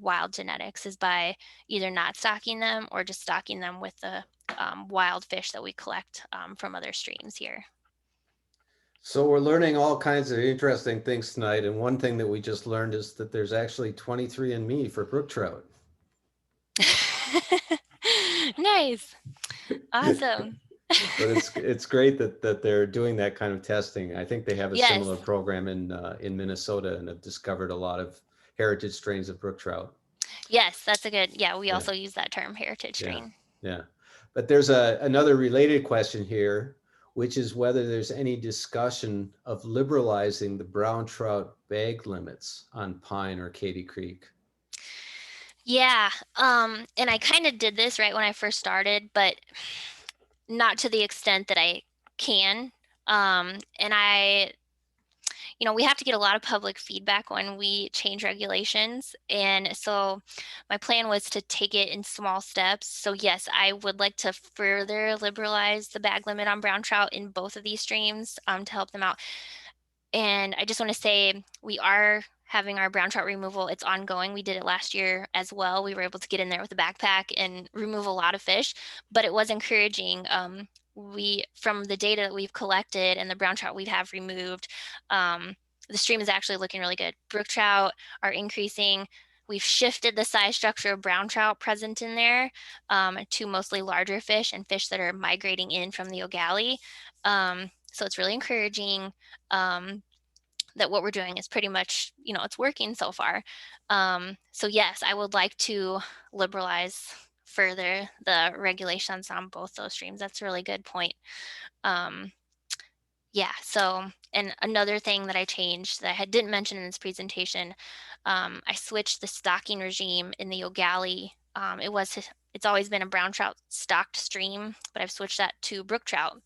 wild genetics, is by either not stocking them or just stocking them with the wild fish that we collect from other streams here. So we're learning all kinds of interesting things tonight. And one thing that we just learned is that there's actually 23andMe for brook trout. Nice. Awesome. But it's great that they're doing that kind of testing. I think they have a Yes. similar program in Minnesota and have discovered a lot of heritage strains of brook trout. Yes, that's a good, yeah, we Yeah. also use that term, heritage strain. Yeah. But there's another related question here, which is whether there's any discussion of liberalizing the brown trout bag limits on Pine or Katy Creek. Yeah, and I kind of did this right when I first started, but not to the extent that I can. And we have to get a lot of public feedback when we change regulations. And so my plan was to take it in small steps. So yes, I would like to further liberalize the bag limit on brown trout in both of these streams to help them out. And I just want to say we are having our brown trout removal. It's ongoing. We did it last year as well. We were able to get in there with a backpack and remove a lot of fish, but it was encouraging. From the data that we've collected and the brown trout we have removed, the stream is actually looking really good. Brook trout are increasing. We've shifted the size structure of brown trout present in there to mostly larger fish and fish that are migrating in from the Ogalley. So it's really encouraging that what we're doing is pretty much, it's working so far. So yes, I would like to liberalize further the regulations on both those streams. That's a really good point. Um, yeah, so, and another thing that I changed that didn't mention in this presentation, I switched the stocking regime in the Ogalley. It's always been a brown trout stocked stream, but I've switched that to brook trout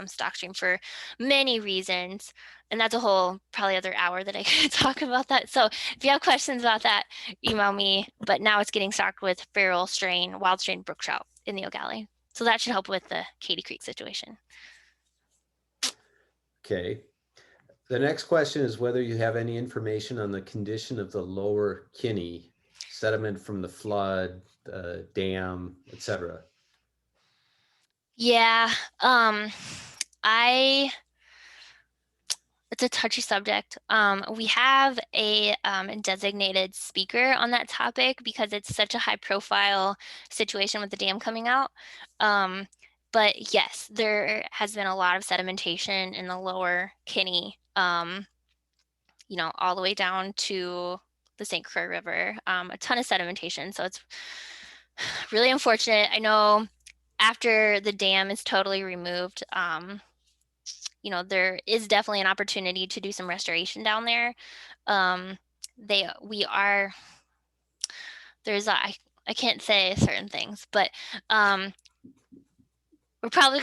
stock stream for many reasons. And that's a whole probably other hour that I could talk about that. So if you have questions about that, email me. But now it's getting stocked with feral strain, wild strain brook trout in the Ogalley. So that should help with the Katy Creek situation. Okay. The next question is whether you have any information on the condition of the lower Kinney, sediment from the flood, dam, etc. Yeah, it's a touchy subject. We have a designated speaker on that topic because it's such a high profile situation with the dam coming out. But yes, there has been a lot of sedimentation in the lower Kinney, all the way down to the St. Croix River, a ton of sedimentation. So it's really unfortunate. I know after the dam is totally removed, there is definitely an opportunity to do some restoration down there. We are, I can't say certain things, but someone is probably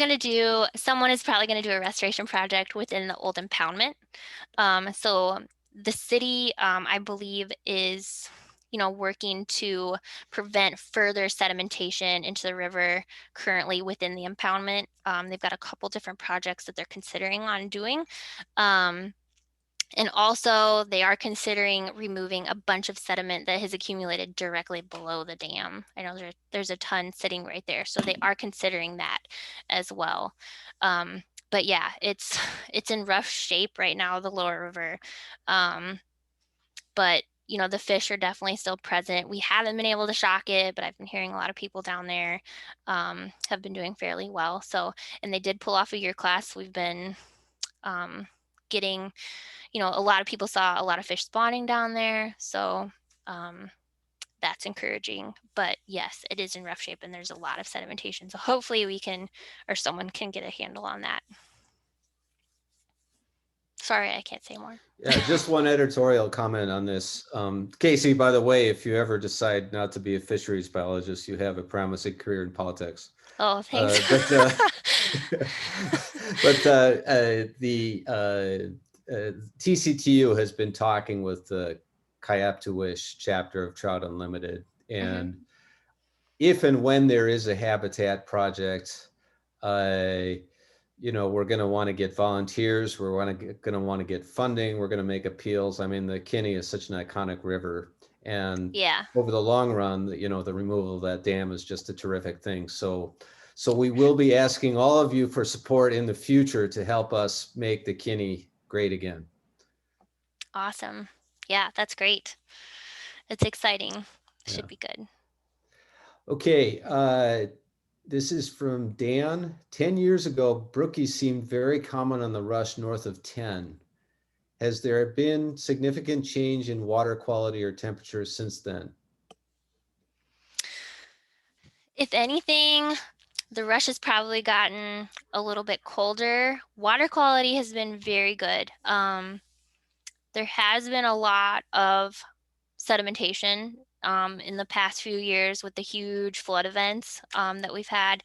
going to do a restoration project within the old impoundment. So the city, I believe, is working to prevent further sedimentation into the river currently within the impoundment. They've got a couple different projects that they're considering on doing. And also they are considering removing a bunch of sediment that has accumulated directly below the dam. I know there's a ton sitting right there. So they are considering that as well. But yeah, it's in rough shape right now, the lower river. But the fish are definitely still present. We haven't been able to shock it, but I've been hearing a lot of people down there have been doing fairly well. So, and they did pull off a year class. We've been getting, a lot of people saw a lot of fish spawning down there. So that's encouraging. But yes, it is in rough shape and there's a lot of sedimentation. So hopefully we can, or someone can get a handle on that. Sorry, I can't say more. Yeah, just one editorial comment on this. Kasey, by the way, if you ever decide not to be a fisheries biologist, you have a promising career in politics. Oh, thanks. The TCTU has been talking with the Kayaptuwish chapter of Trout Unlimited, and if and when there is a habitat project, we're going to want to get volunteers. We're going to want to get funding. We're going to make appeals. I mean, the Kinney is such an iconic river, and yeah, over the long run, the removal of that dam is just a terrific thing. So we will be asking all of you for support in the future to help us make the Kinney great again. Awesome. Yeah, that's great. It's exciting. Should be good. Okay. This is from Dan. 10 years ago, brookies seemed very common on the Rush north of 10. Has there been significant change in water quality or temperature since then? If anything, the Rush has probably gotten a little bit colder. Water quality has been very good. There has been a lot of sedimentation in the past few years with the huge flood events that we've had.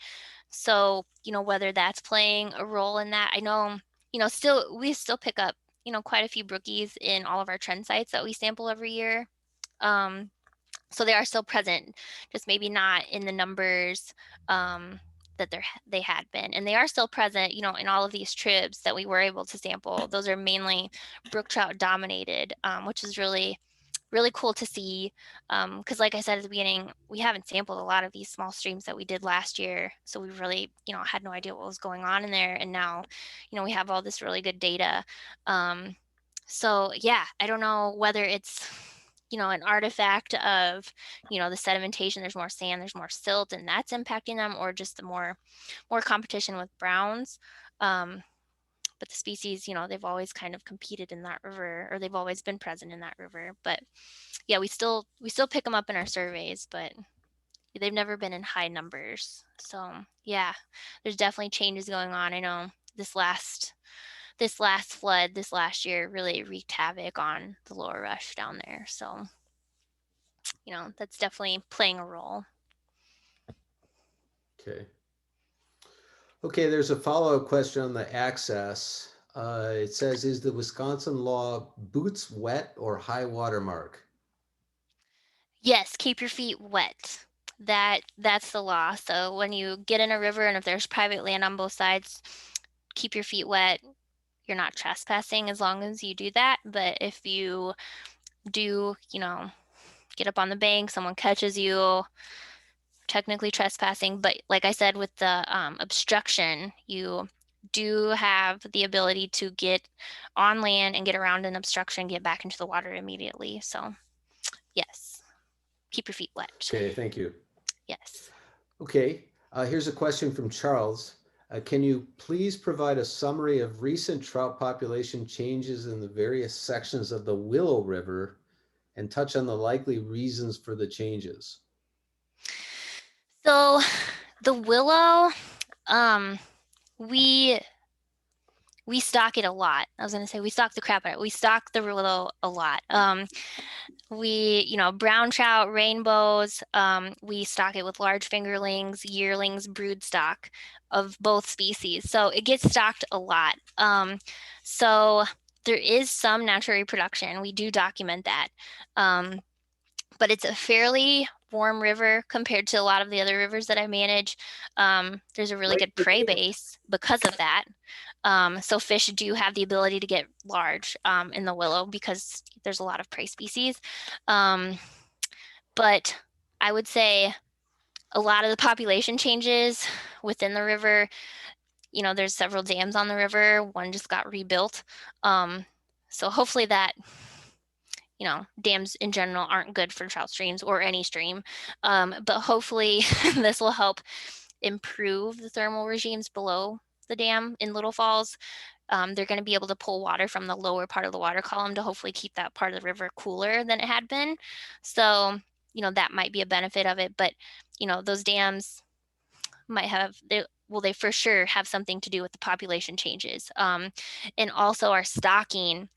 So, whether that's playing a role in that, I know, we still pick up, quite a few brookies in all of our trend sites that we sample every year. So they are still present, just maybe not in the numbers that they had been. And they are still present, in all of these tribs that we were able to sample. Those are mainly brook trout dominated, which is really, really cool to see. Because like I said at the beginning, we haven't sampled a lot of these small streams that we did last year. So we really, had no idea what was going on in there. And now, we have all this really good data. So yeah, I don't know whether it's an artifact of, the sedimentation. There's more sand, there's more silt, and that's impacting them, or just the more competition with browns. But the species, they've always kind of competed in that river, or they've always been present in that river. But yeah, we still pick them up in our surveys, but they've never been in high numbers. So yeah, there's definitely changes going on. I know this last flood this last year really wreaked havoc on the lower rush down there. So, that's definitely playing a role. Okay. Okay, there's a follow-up question on the access. It says, is the Wisconsin law boots wet or high water mark? Yes, keep your feet wet. That's the law. So when you get in a river and if there's private land on both sides, keep your feet wet. You're not trespassing as long as you do that. But if you do, get up on the bank, someone catches you, technically trespassing. But like I said, with the obstruction, you do have the ability to get on land and get around an obstruction, get back into the water immediately. So yes, keep your feet wet. Okay, thank you. Yes. Okay, here's a question from Charles. Can you please provide a summary of recent trout population changes in the various sections of the Willow River and touch on the likely reasons for the changes? So the willow, we stock it a lot. I was gonna say we stock the crap out of it. We stock the willow a lot. We, brown trout, rainbows, we stock it with large fingerlings, yearlings, brood stock of both species. So it gets stocked a lot. So there is some natural reproduction. We do document that. But it's a fairly warm river compared to a lot of the other rivers that I manage. There's a really good prey base because of that. So fish do have the ability to get large in the willow because there's a lot of prey species. But I would say a lot of the population changes within the river, there's several dams on the river. One just got rebuilt. So hopefully that, dams in general aren't good for trout streams or any stream. But hopefully this will help improve the thermal regimes below the dam in Little Falls. They're going to be able to pull water from the lower part of the water column to hopefully keep that part of the river cooler than it had been. So, that might be a benefit of it. But, those dams might have, they for sure have something to do with the population changes. And also our stocking.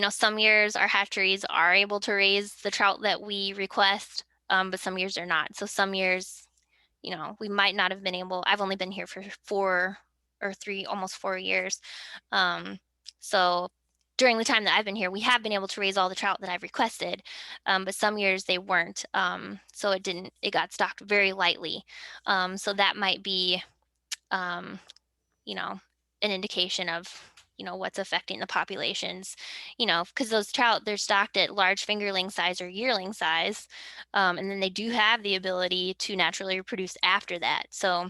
Some years our hatcheries are able to raise the trout that we request, but some years they're not. So some years, we might not have been able. I've only been here for almost 4 years. So during the time that I've been here, we have been able to raise all the trout that I've requested, but some years they weren't. So it got stocked very lightly. So that might be, an indication of, what's affecting the populations, because those trout, they're stocked at large fingerling size or yearling size. And then they do have the ability to naturally reproduce after that. So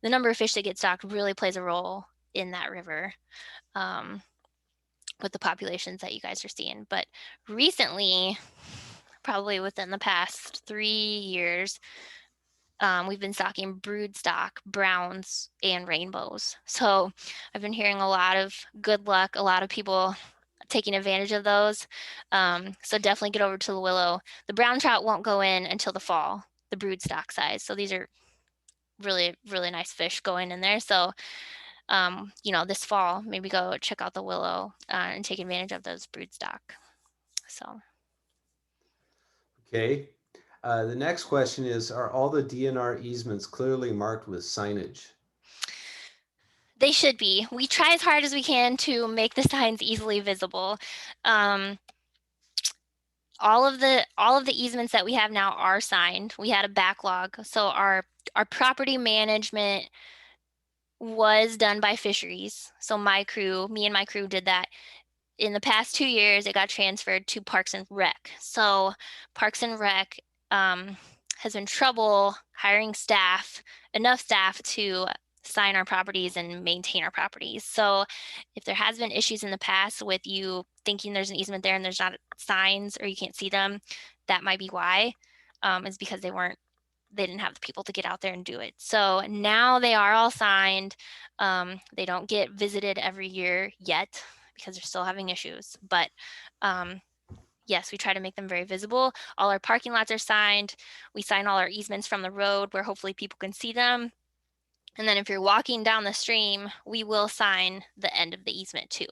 the number of fish that get stocked really plays a role in that river, with the populations that you guys are seeing. But recently, probably within the past 3 years, we've been stocking brood stock, browns, and rainbows. So I've been hearing a lot of good luck, a lot of people taking advantage of those. So definitely get over to the willow. The brown trout won't go in until the fall, the brood stock size. So these are really, really nice fish going in there. So, this fall, maybe go check out the willow and take advantage of those brood stock. So. Okay. The next question is, are all the DNR easements clearly marked with signage? They should be. We try as hard as we can to make the signs easily visible. All of the easements that we have now are signed. We had a backlog. So our property management was done by Fisheries. So me and my crew did that. In the past 2 years, it got transferred to Parks and Rec. So Parks and Rec has been trouble hiring enough staff to sign our properties and maintain our properties. So if there has been issues in the past with you thinking there's an easement there and there's not signs or you can't see them, that might be why, is because they didn't have the people to get out there and do it. So now they are all signed. They don't get visited every year yet because they're still having issues. But yes, we try to make them very visible. All our parking lots are signed. We sign all our easements from the road where hopefully people can see them. And then if you're walking down the stream, we will sign the end of the easement too.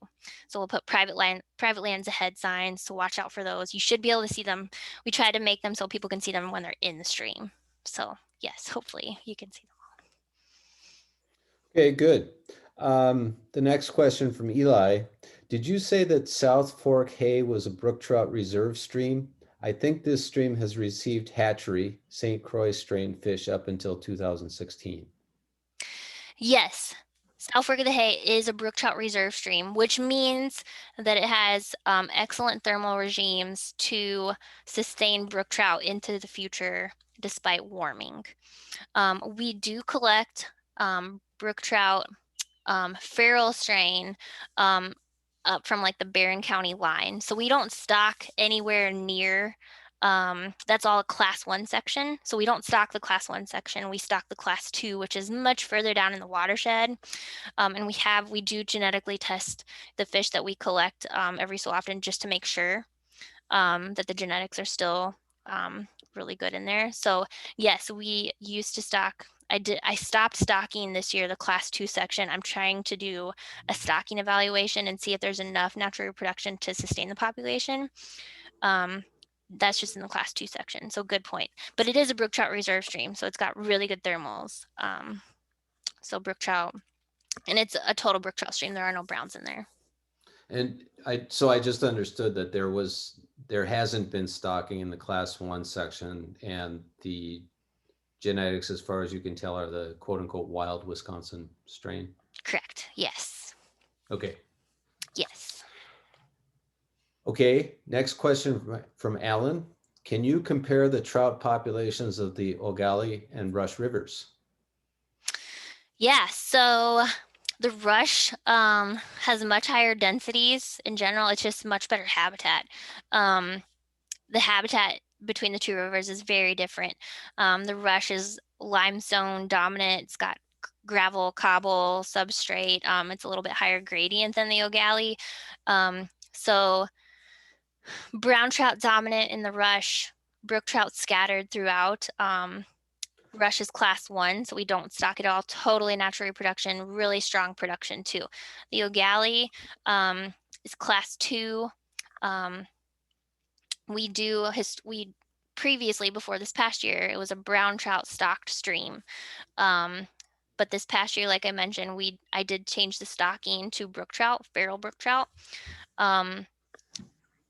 So we'll put private lands ahead signs, so watch out for those. You should be able to see them. We try to make them so people can see them when they're in the stream. So yes, hopefully you can see them. Okay, good. The next question from Eli. Did you say that South Fork Hay was a brook trout reserve stream? I think this stream has received hatchery, St. Croix strain fish up until 2016. Yes, South Fork of the Hay is a brook trout reserve stream, which means that it has excellent thermal regimes to sustain brook trout into the future despite warming. We do collect brook trout feral strain up from like the Barron County line. So we don't stock anywhere near, that's all a class 1 section. So we don't stock the class 1 section. We stock the class 2, which is much further down in the watershed. And we do genetically test the fish that we collect every so often just to make sure that the genetics are still really good in there. So yes, we used to stock. I stopped stocking this year, the class 2 section. I'm trying to do a stocking evaluation and see if there's enough natural reproduction to sustain the population. That's just in the class 2 section. So good point. But it is a brook trout reserve stream, so it's got really good thermals. So brook trout, and it's a total brook trout stream. There are no browns in there. And I just understood that there hasn't been stocking in the class 1 section, and the genetics, as far as you can tell, are the quote unquote wild Wisconsin strain. Correct. Yes. Okay. Yes. Okay, next question from Alan. Can you compare the trout populations of the Ogalley and Rush rivers? Yeah, so the Rush has much higher densities in general. It's just much better habitat. The habitat between the two rivers is very different. The Rush is limestone dominant. It's got gravel, cobble, substrate. It's a little bit higher gradient than the Ogalley. So brown trout dominant in the Rush, brook trout scattered throughout. Rush is class 1, so we don't stock it all. Totally natural reproduction, really strong production too. The Ogalley is class 2. We previously, before this past year, it was a brown trout stocked stream. But this past year, like I mentioned, I did change the stocking to brook trout, feral brook trout.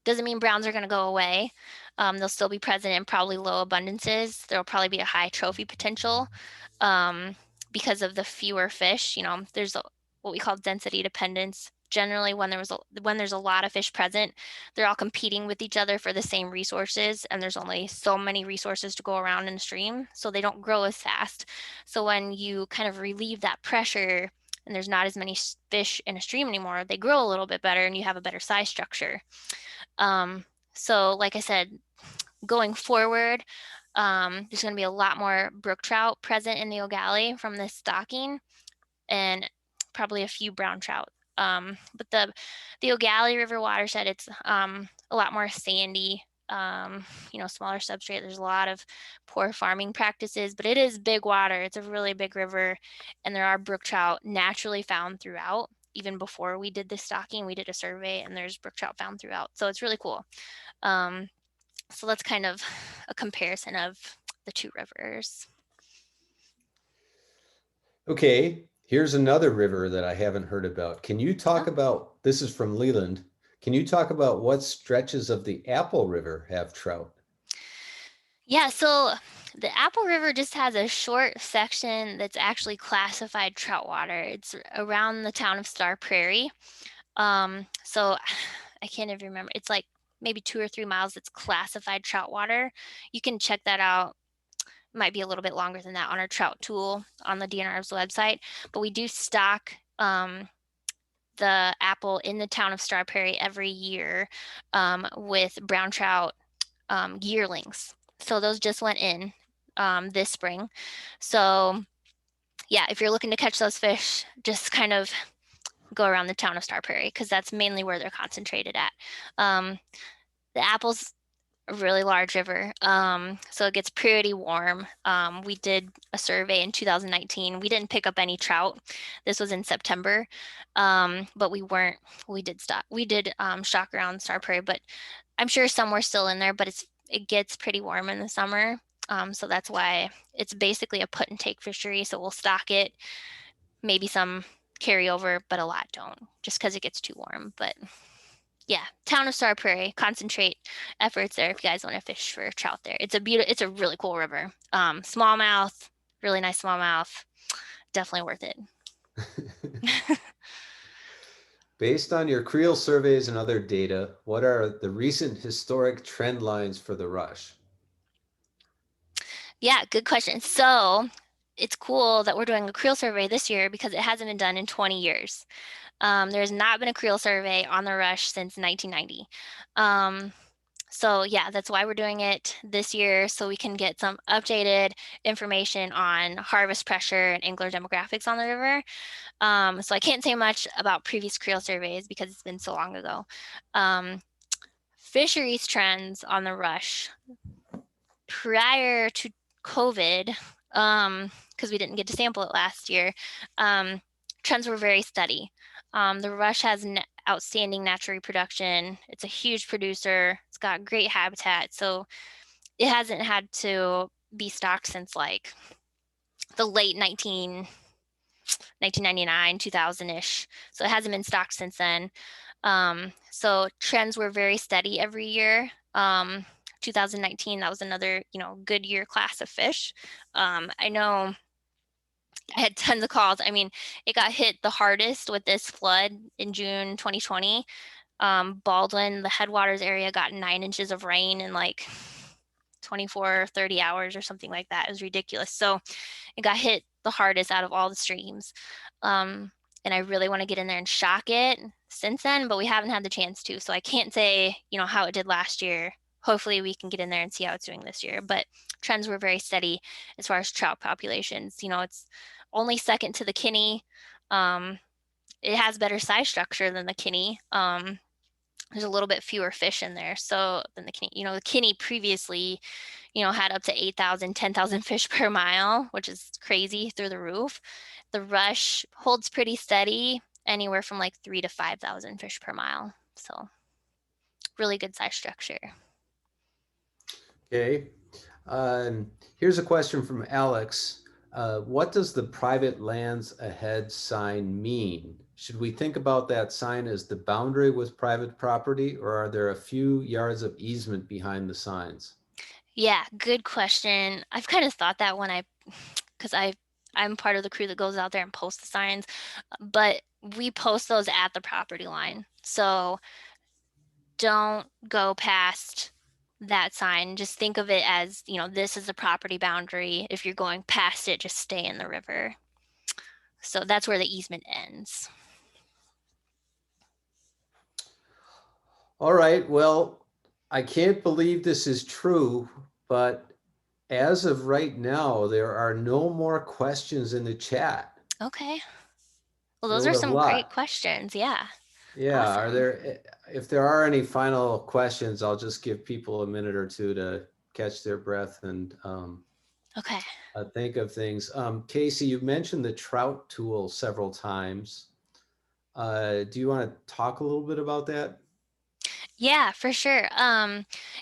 Doesn't mean browns are going to go away. They'll still be present in probably low abundances. There'll probably be a high trophy potential because of the fewer fish. There's what we call density dependence. Generally, when there's a lot of fish present, they're all competing with each other for the same resources, and there's only so many resources to go around in a stream, so they don't grow as fast. So when you kind of relieve that pressure and there's not as many fish in a stream anymore, they grow a little bit better and you have a better size structure. So like I said, going forward, there's going to be a lot more brook trout present in the Ogalley from this stocking, and probably a few brown trout. But the Ogalley River watershed, it's a lot more sandy, smaller substrate. There's a lot of poor farming practices, but it is big water. It's a really big river, and there are brook trout naturally found throughout. Even before we did this stocking, we did a survey, and there's brook trout found throughout. So it's really cool. So that's kind of a comparison of the two rivers. Okay, here's another river that I haven't heard about. Can you talk about, this is from Leland, can you talk about what stretches of the Apple River have trout? Yeah, so the Apple River just has a short section that's actually classified trout water. It's around the town of Star Prairie. So I can't even remember. It's like maybe 2 or 3 miles that's classified trout water. You can check that out might be a little bit longer than that on our Trout Tool on the DNR's website. But we do stock the apple in the town of Star Prairie every year with brown trout yearlings. So those just went in this spring. So yeah, if you're looking to catch those fish, just kind of go around the town of Star Prairie because that's mainly where they're concentrated at. The apples a really large river. So it gets pretty warm. We did a survey in 2019. We didn't pick up any trout. This was in September. But we did stop. We did shock around Star Prairie, but I'm sure some were still in there, but it gets pretty warm in the summer. So that's why it's basically a put and take fishery. So we'll stock it, maybe some carry over, but a lot don't just because it gets too warm. But yeah, town of Star Prairie, concentrate efforts there if you guys want to fish for trout there. It's a really cool river. Smallmouth, really nice smallmouth. Definitely worth it. Based on your Creel surveys and other data, what are the recent historic trend lines for the rush? Yeah, good question. So it's cool that we're doing a Creel survey this year because it hasn't been done in 20 years. There's not been a Creel survey on the rush since 1990. So yeah, that's why we're doing it this year, so we can get some updated information on harvest pressure and angler demographics on the river. So I can't say much about previous Creel surveys because it's been so long ago. Fisheries trends on the rush prior to COVID, because we didn't get to sample it last year, trends were very steady. The rush has outstanding natural reproduction. It's a huge producer. It's got great habitat. So it hasn't had to be stocked since like the late 1999, 2000-ish. So it hasn't been stocked since then. So trends were very steady every year. 2019, that was another, good year class of fish. I know I had tons of calls. I mean, it got hit the hardest with this flood in June 2020. Baldwin, the headwaters area, got 9 inches of rain in like 24, 30 hours or something like that. It was ridiculous. So it got hit the hardest out of all the streams. And I really want to get in there and shock it since then, but we haven't had the chance to. So I can't say, how it did last year. Hopefully we can get in there and see how it's doing this year. But trends were very steady as far as trout populations. It's only second to the Kinney. It has better size structure than the Kinney. There's a little bit fewer fish in there. So than the Kinney, the Kinney previously, had up to 8,000, 10,000 fish per mile, which is crazy through the roof. The rush holds pretty steady, anywhere from like 3,000 to 5,000 fish per mile. So really good size structure. Okay. Here's a question from Alex. What does the private lands ahead sign mean? Should we think about that sign as the boundary with private property, or are there a few yards of easement behind the signs? Yeah, good question. I've kind of thought that because I'm part of the crew that goes out there and posts the signs, but we post those at the property line. So don't go past that sign. Just think of it as, this is the property boundary. If you're going past it, just stay in the river. So that's where the easement ends. All right. Well, I can't believe this is true, but as of right now, there are no more questions in the chat. Okay. Well, There those were are a some great lot. questions. Yeah. Yeah. Awesome. If there are any final questions, I'll just give people a minute or two to catch their breath and Okay. think of things. Kasey, you mentioned the Trout Tool several times. Do you want to talk a little bit about that? Yeah, for sure.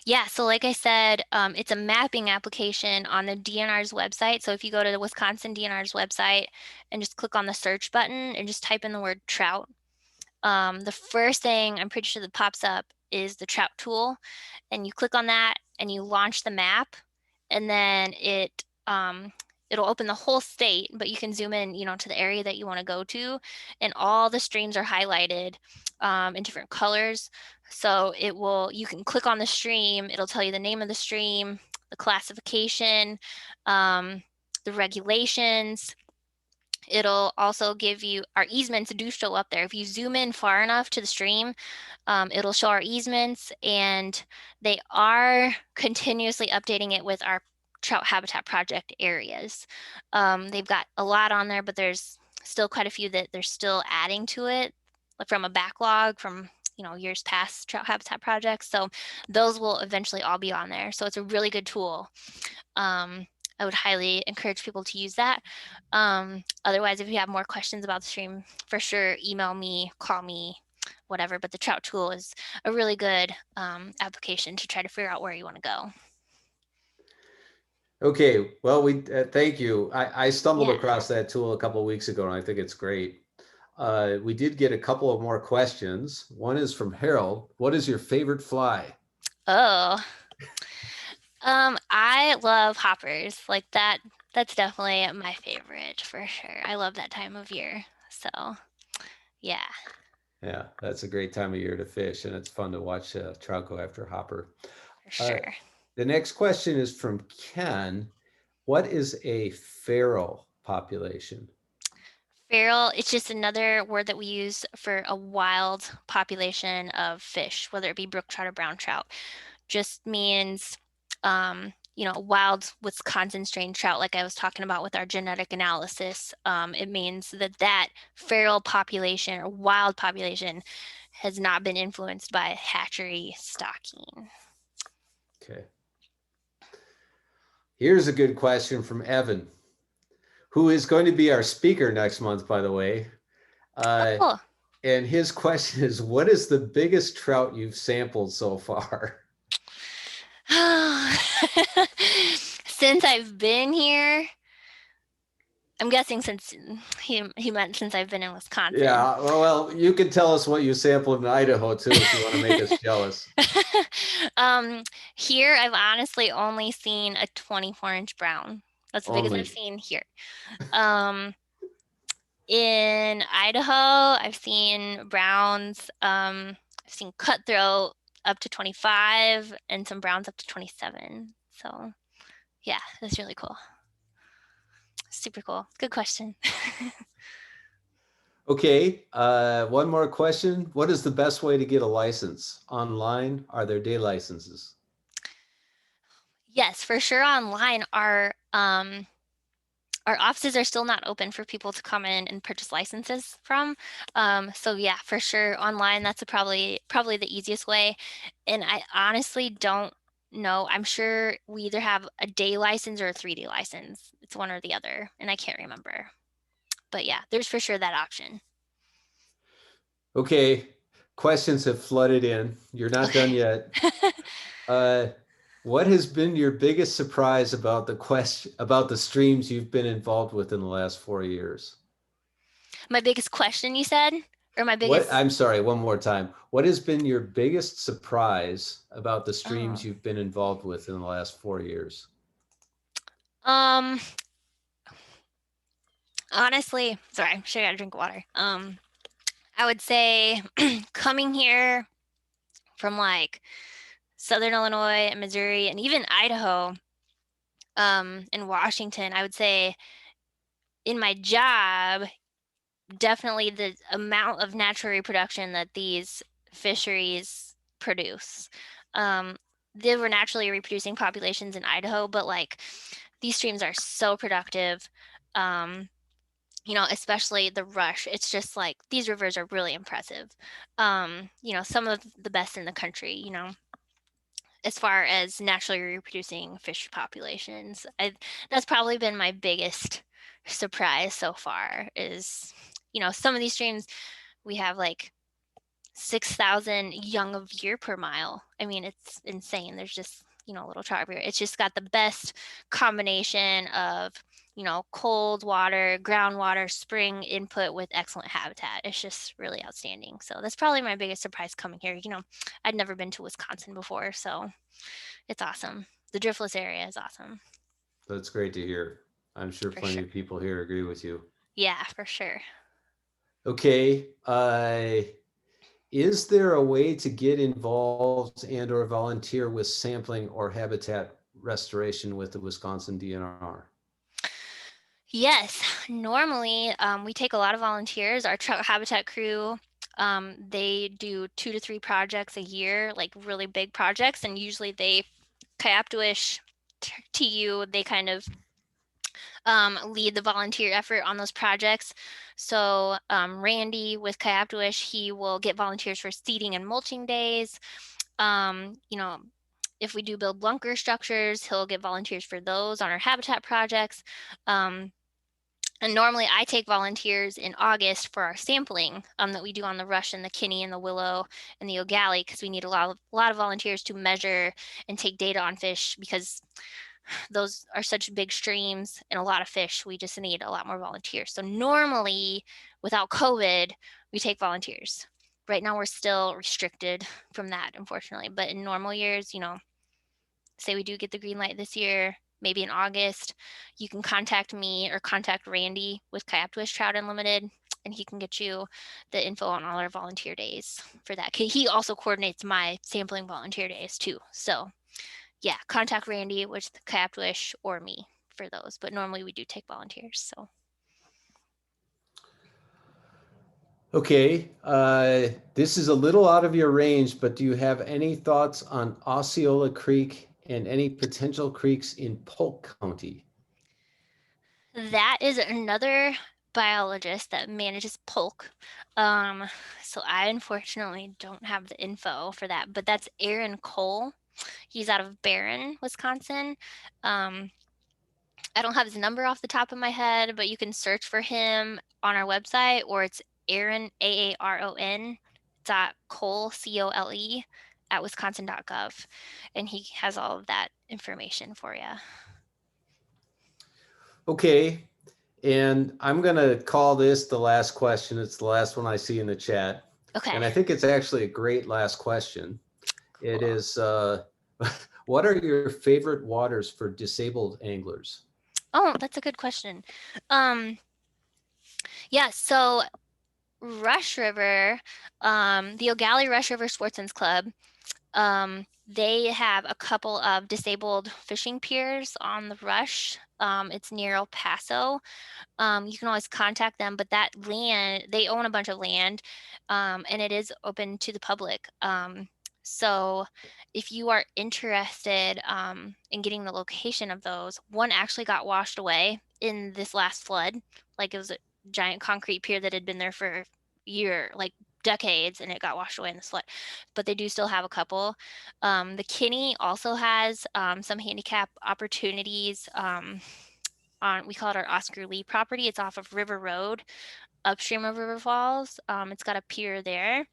Yeah, so like I said, it's a mapping application on the DNR's website. So if you go to the Wisconsin DNR's website and just click on the search button and just type in the word trout, the first thing I'm pretty sure that pops up is the Trout Tool, and you click on that and you launch the map, and then it'll open the whole state, but you can zoom in, to the area that you want to go to, and all the streams are highlighted in different colors. So you can click on the stream, it'll tell you the name of the stream, the classification, the regulations. It'll also give you our easements do show up there. If you zoom in far enough to the stream, it'll show our easements, and they are continuously updating it with our trout habitat project areas. They've got a lot on there, but there's still quite a few that they're still adding to it from a backlog from years past trout habitat projects. So those will eventually all be on there. So it's a really good tool. I would highly encourage people to use that. Otherwise, if you have more questions about the stream, for sure, email me, call me, whatever. But the Trout Tool is a really good application to try to figure out where you want to go. Okay, well, we thank you. I stumbled Yeah. across that tool a couple of weeks ago, and I think it's great. We did get a couple of more questions. One is from Harold. What is your favorite fly? Oh, I love hoppers. Like that. That's definitely my favorite for sure. I love that time of year. So, yeah. Yeah, that's a great time of year to fish, and it's fun to watch trout go after hopper. For sure. The next question is from Ken. What is a feral population? Feral, it's just another word that we use for a wild population of fish, whether it be brook trout or brown trout. Just means, wild Wisconsin strain trout, like I was talking about with our genetic analysis. It means that feral population or wild population has not been influenced by hatchery stocking. Okay. Here's a good question from Evan, who is going to be our speaker next month, by the way. Cool. And his question is, what is the biggest trout you've sampled so far? Since I've been here, I'm guessing since he meant since I've been in Wisconsin. Yeah, well, you can tell us what you sampled in Idaho too if you want to make us jealous. Here I've honestly only seen a 24-inch brown. That's the biggest I've seen here. In Idaho, I've seen browns. I've seen cutthroat up to 25 and some browns up to 27. So yeah, that's really cool. Super cool. Good question. Okay, one more question. What is the best way to get a license? Online? Are there day licenses? Yes, for sure online. Our offices are still not open for people to come in and purchase licenses from. So yeah, for sure online, that's probably the easiest way. And I honestly don't know. I'm sure we either have a day license or a 3-day license. It's one or the other, and I can't remember. But yeah, there's for sure that option. Okay, questions have flooded in. You're not done yet. What has been your biggest surprise about the streams you've been involved with in the last 4 years? My biggest question, you said? Or my biggest... I'm sorry, one more time. What has been your biggest surprise about the streams you've been involved with in the last 4 years? Honestly, sorry, should I got a drink of water. I would say coming here from like Southern Illinois and Missouri and even Idaho, and Washington, I would say in my job, definitely the amount of natural reproduction that these fisheries produce. They were naturally reproducing populations in Idaho, but like these streams are so productive. Especially the rush. It's just like these rivers are really impressive. Some of the best in the country, as far as naturally reproducing fish populations. That's probably been my biggest surprise so far is, some of these streams we have like 6,000 young of year per mile. I mean, it's insane. There's just, little trout everywhere. It's just got the best combination of, cold water, groundwater, spring input with excellent habitat. It's just really outstanding. So that's probably my biggest surprise coming here. I'd never been to Wisconsin before, so it's awesome. The driftless area is awesome. That's great to hear. I'm sure plenty of people here agree with you. Yeah, for sure. Okay. Is there a way to get involved and or volunteer with sampling or habitat restoration with the Wisconsin DNR? Yes, normally we take a lot of volunteers. Our trout habitat crew, they do 2 to 3 projects a year, like really big projects, and usually they Kayaptuish, TU, they kind of lead the volunteer effort on those projects. So Randy with Kayaptuish, he will get volunteers for seeding and mulching days. You know, if we do build bunker structures, he'll get volunteers for those on our habitat projects. And normally I take volunteers in August for our sampling that we do on the Rush and the Kinney and the Willow and the Ogalley, because we need a lot of volunteers to measure and take data on fish, because those are such big streams and a lot of fish. We just need a lot more volunteers. So normally, without COVID, we take volunteers. Right now we're still restricted from that, unfortunately. But in normal years, you know, say we do get the green light this year, maybe in August, you can contact me or contact Randy with Kayaptuish Trout Unlimited, and he can get you the info on all our volunteer days for that. He also coordinates my sampling volunteer days too. So yeah, contact Randy with Kayaptuish or me for those. But normally we do take volunteers. So Okay, this is a little out of your range, but do you have any thoughts on Osceola Creek and any potential creeks in Polk County? that is another biologist that manages Polk. So I unfortunately don't have the info for that, but that's Aaron Cole. He's out of Barron, Wisconsin. I don't have his number off the top of my head, but you can search for him on our website, or it's Aaron, Aaron Cole, Cole, at wisconsin.gov. And he has all of that information for you. Okay, and I'm gonna call this the last question. It's the last one I see in the chat. Okay. And I think it's actually a great last question. It Cool. is, what are your favorite waters for disabled anglers? Oh, that's a good question. Yeah, so Rush River, the Ogalley Rush River Sportsman's Club, they have a couple of disabled fishing piers on the Rush. It's near El Paso. You can always contact them, but that land, they own a bunch of land, and it is open to the public. So if you are interested in getting the location of those, one actually got washed away in this last flood. Like, it was a giant concrete pier that had been there for like decades, and it got washed away in the flood. But they do still have a couple. The Kinney also has some handicap opportunities. We call it our Oscar Lee property. It's off of River Road, upstream of River Falls. It's got a pier there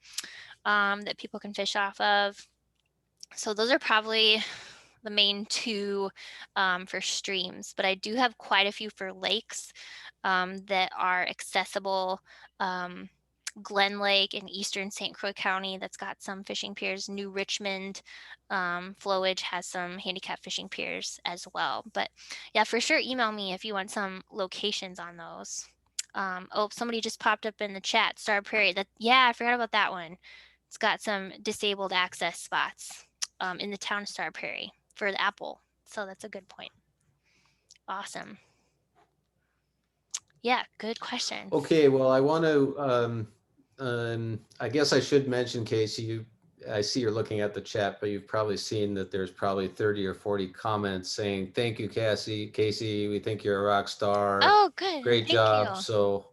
that people can fish off of. So those are probably the main two for streams, but I do have quite a few for lakes that are accessible. Glen Lake in eastern St. Croix County, that's got some fishing piers. New Richmond, Flowage has some handicap fishing piers as well. But yeah, for sure, email me if you want some locations on those. Oh, somebody just popped up in the chat, Star Prairie. Yeah, I forgot about that one. It's got some disabled access spots in the town of Star Prairie for the apple. So that's a good point. Awesome. Yeah, good question. Okay, well, I want to, I guess I should mention, Kasey, I see you're looking at the chat, but you've probably seen that there's probably 30 or 40 comments saying, thank you, Kasey, we think you're a rock star. Oh, good. Great Thank job. you. So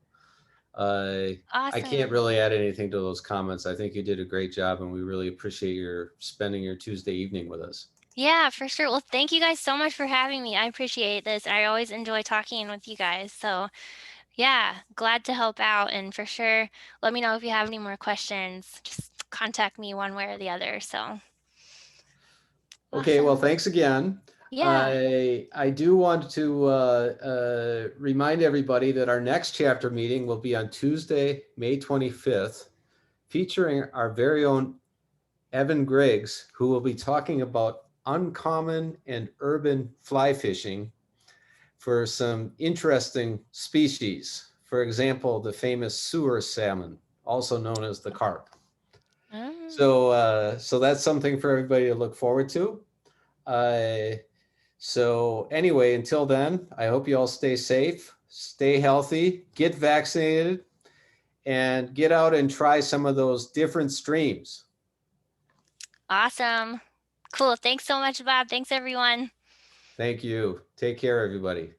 I can't Awesome. really add anything to those comments. I think you did a great job, and we really appreciate your spending your Tuesday evening with us. Yeah, for sure. Well, thank you guys so much for having me. I appreciate this. I always enjoy talking with you guys. So yeah, glad to help out. And for sure, let me know if you have any more questions. Just contact me one way or the other. So Okay, well, awesome. thanks again. Yeah. I do want to remind everybody that our next chapter meeting will be on Tuesday, May 25th, featuring our very own Evan Griggs, who will be talking about uncommon and urban fly fishing for some interesting species. For example, the famous sewer salmon, also known as the carp. Mm. So that's something for everybody to look forward to. So anyway, until then, I hope you all stay safe, stay healthy, get vaccinated, and get out and try some of those different streams. Awesome. Cool. Thanks so much, Bob. Thanks, everyone. Thank you. Take care, everybody.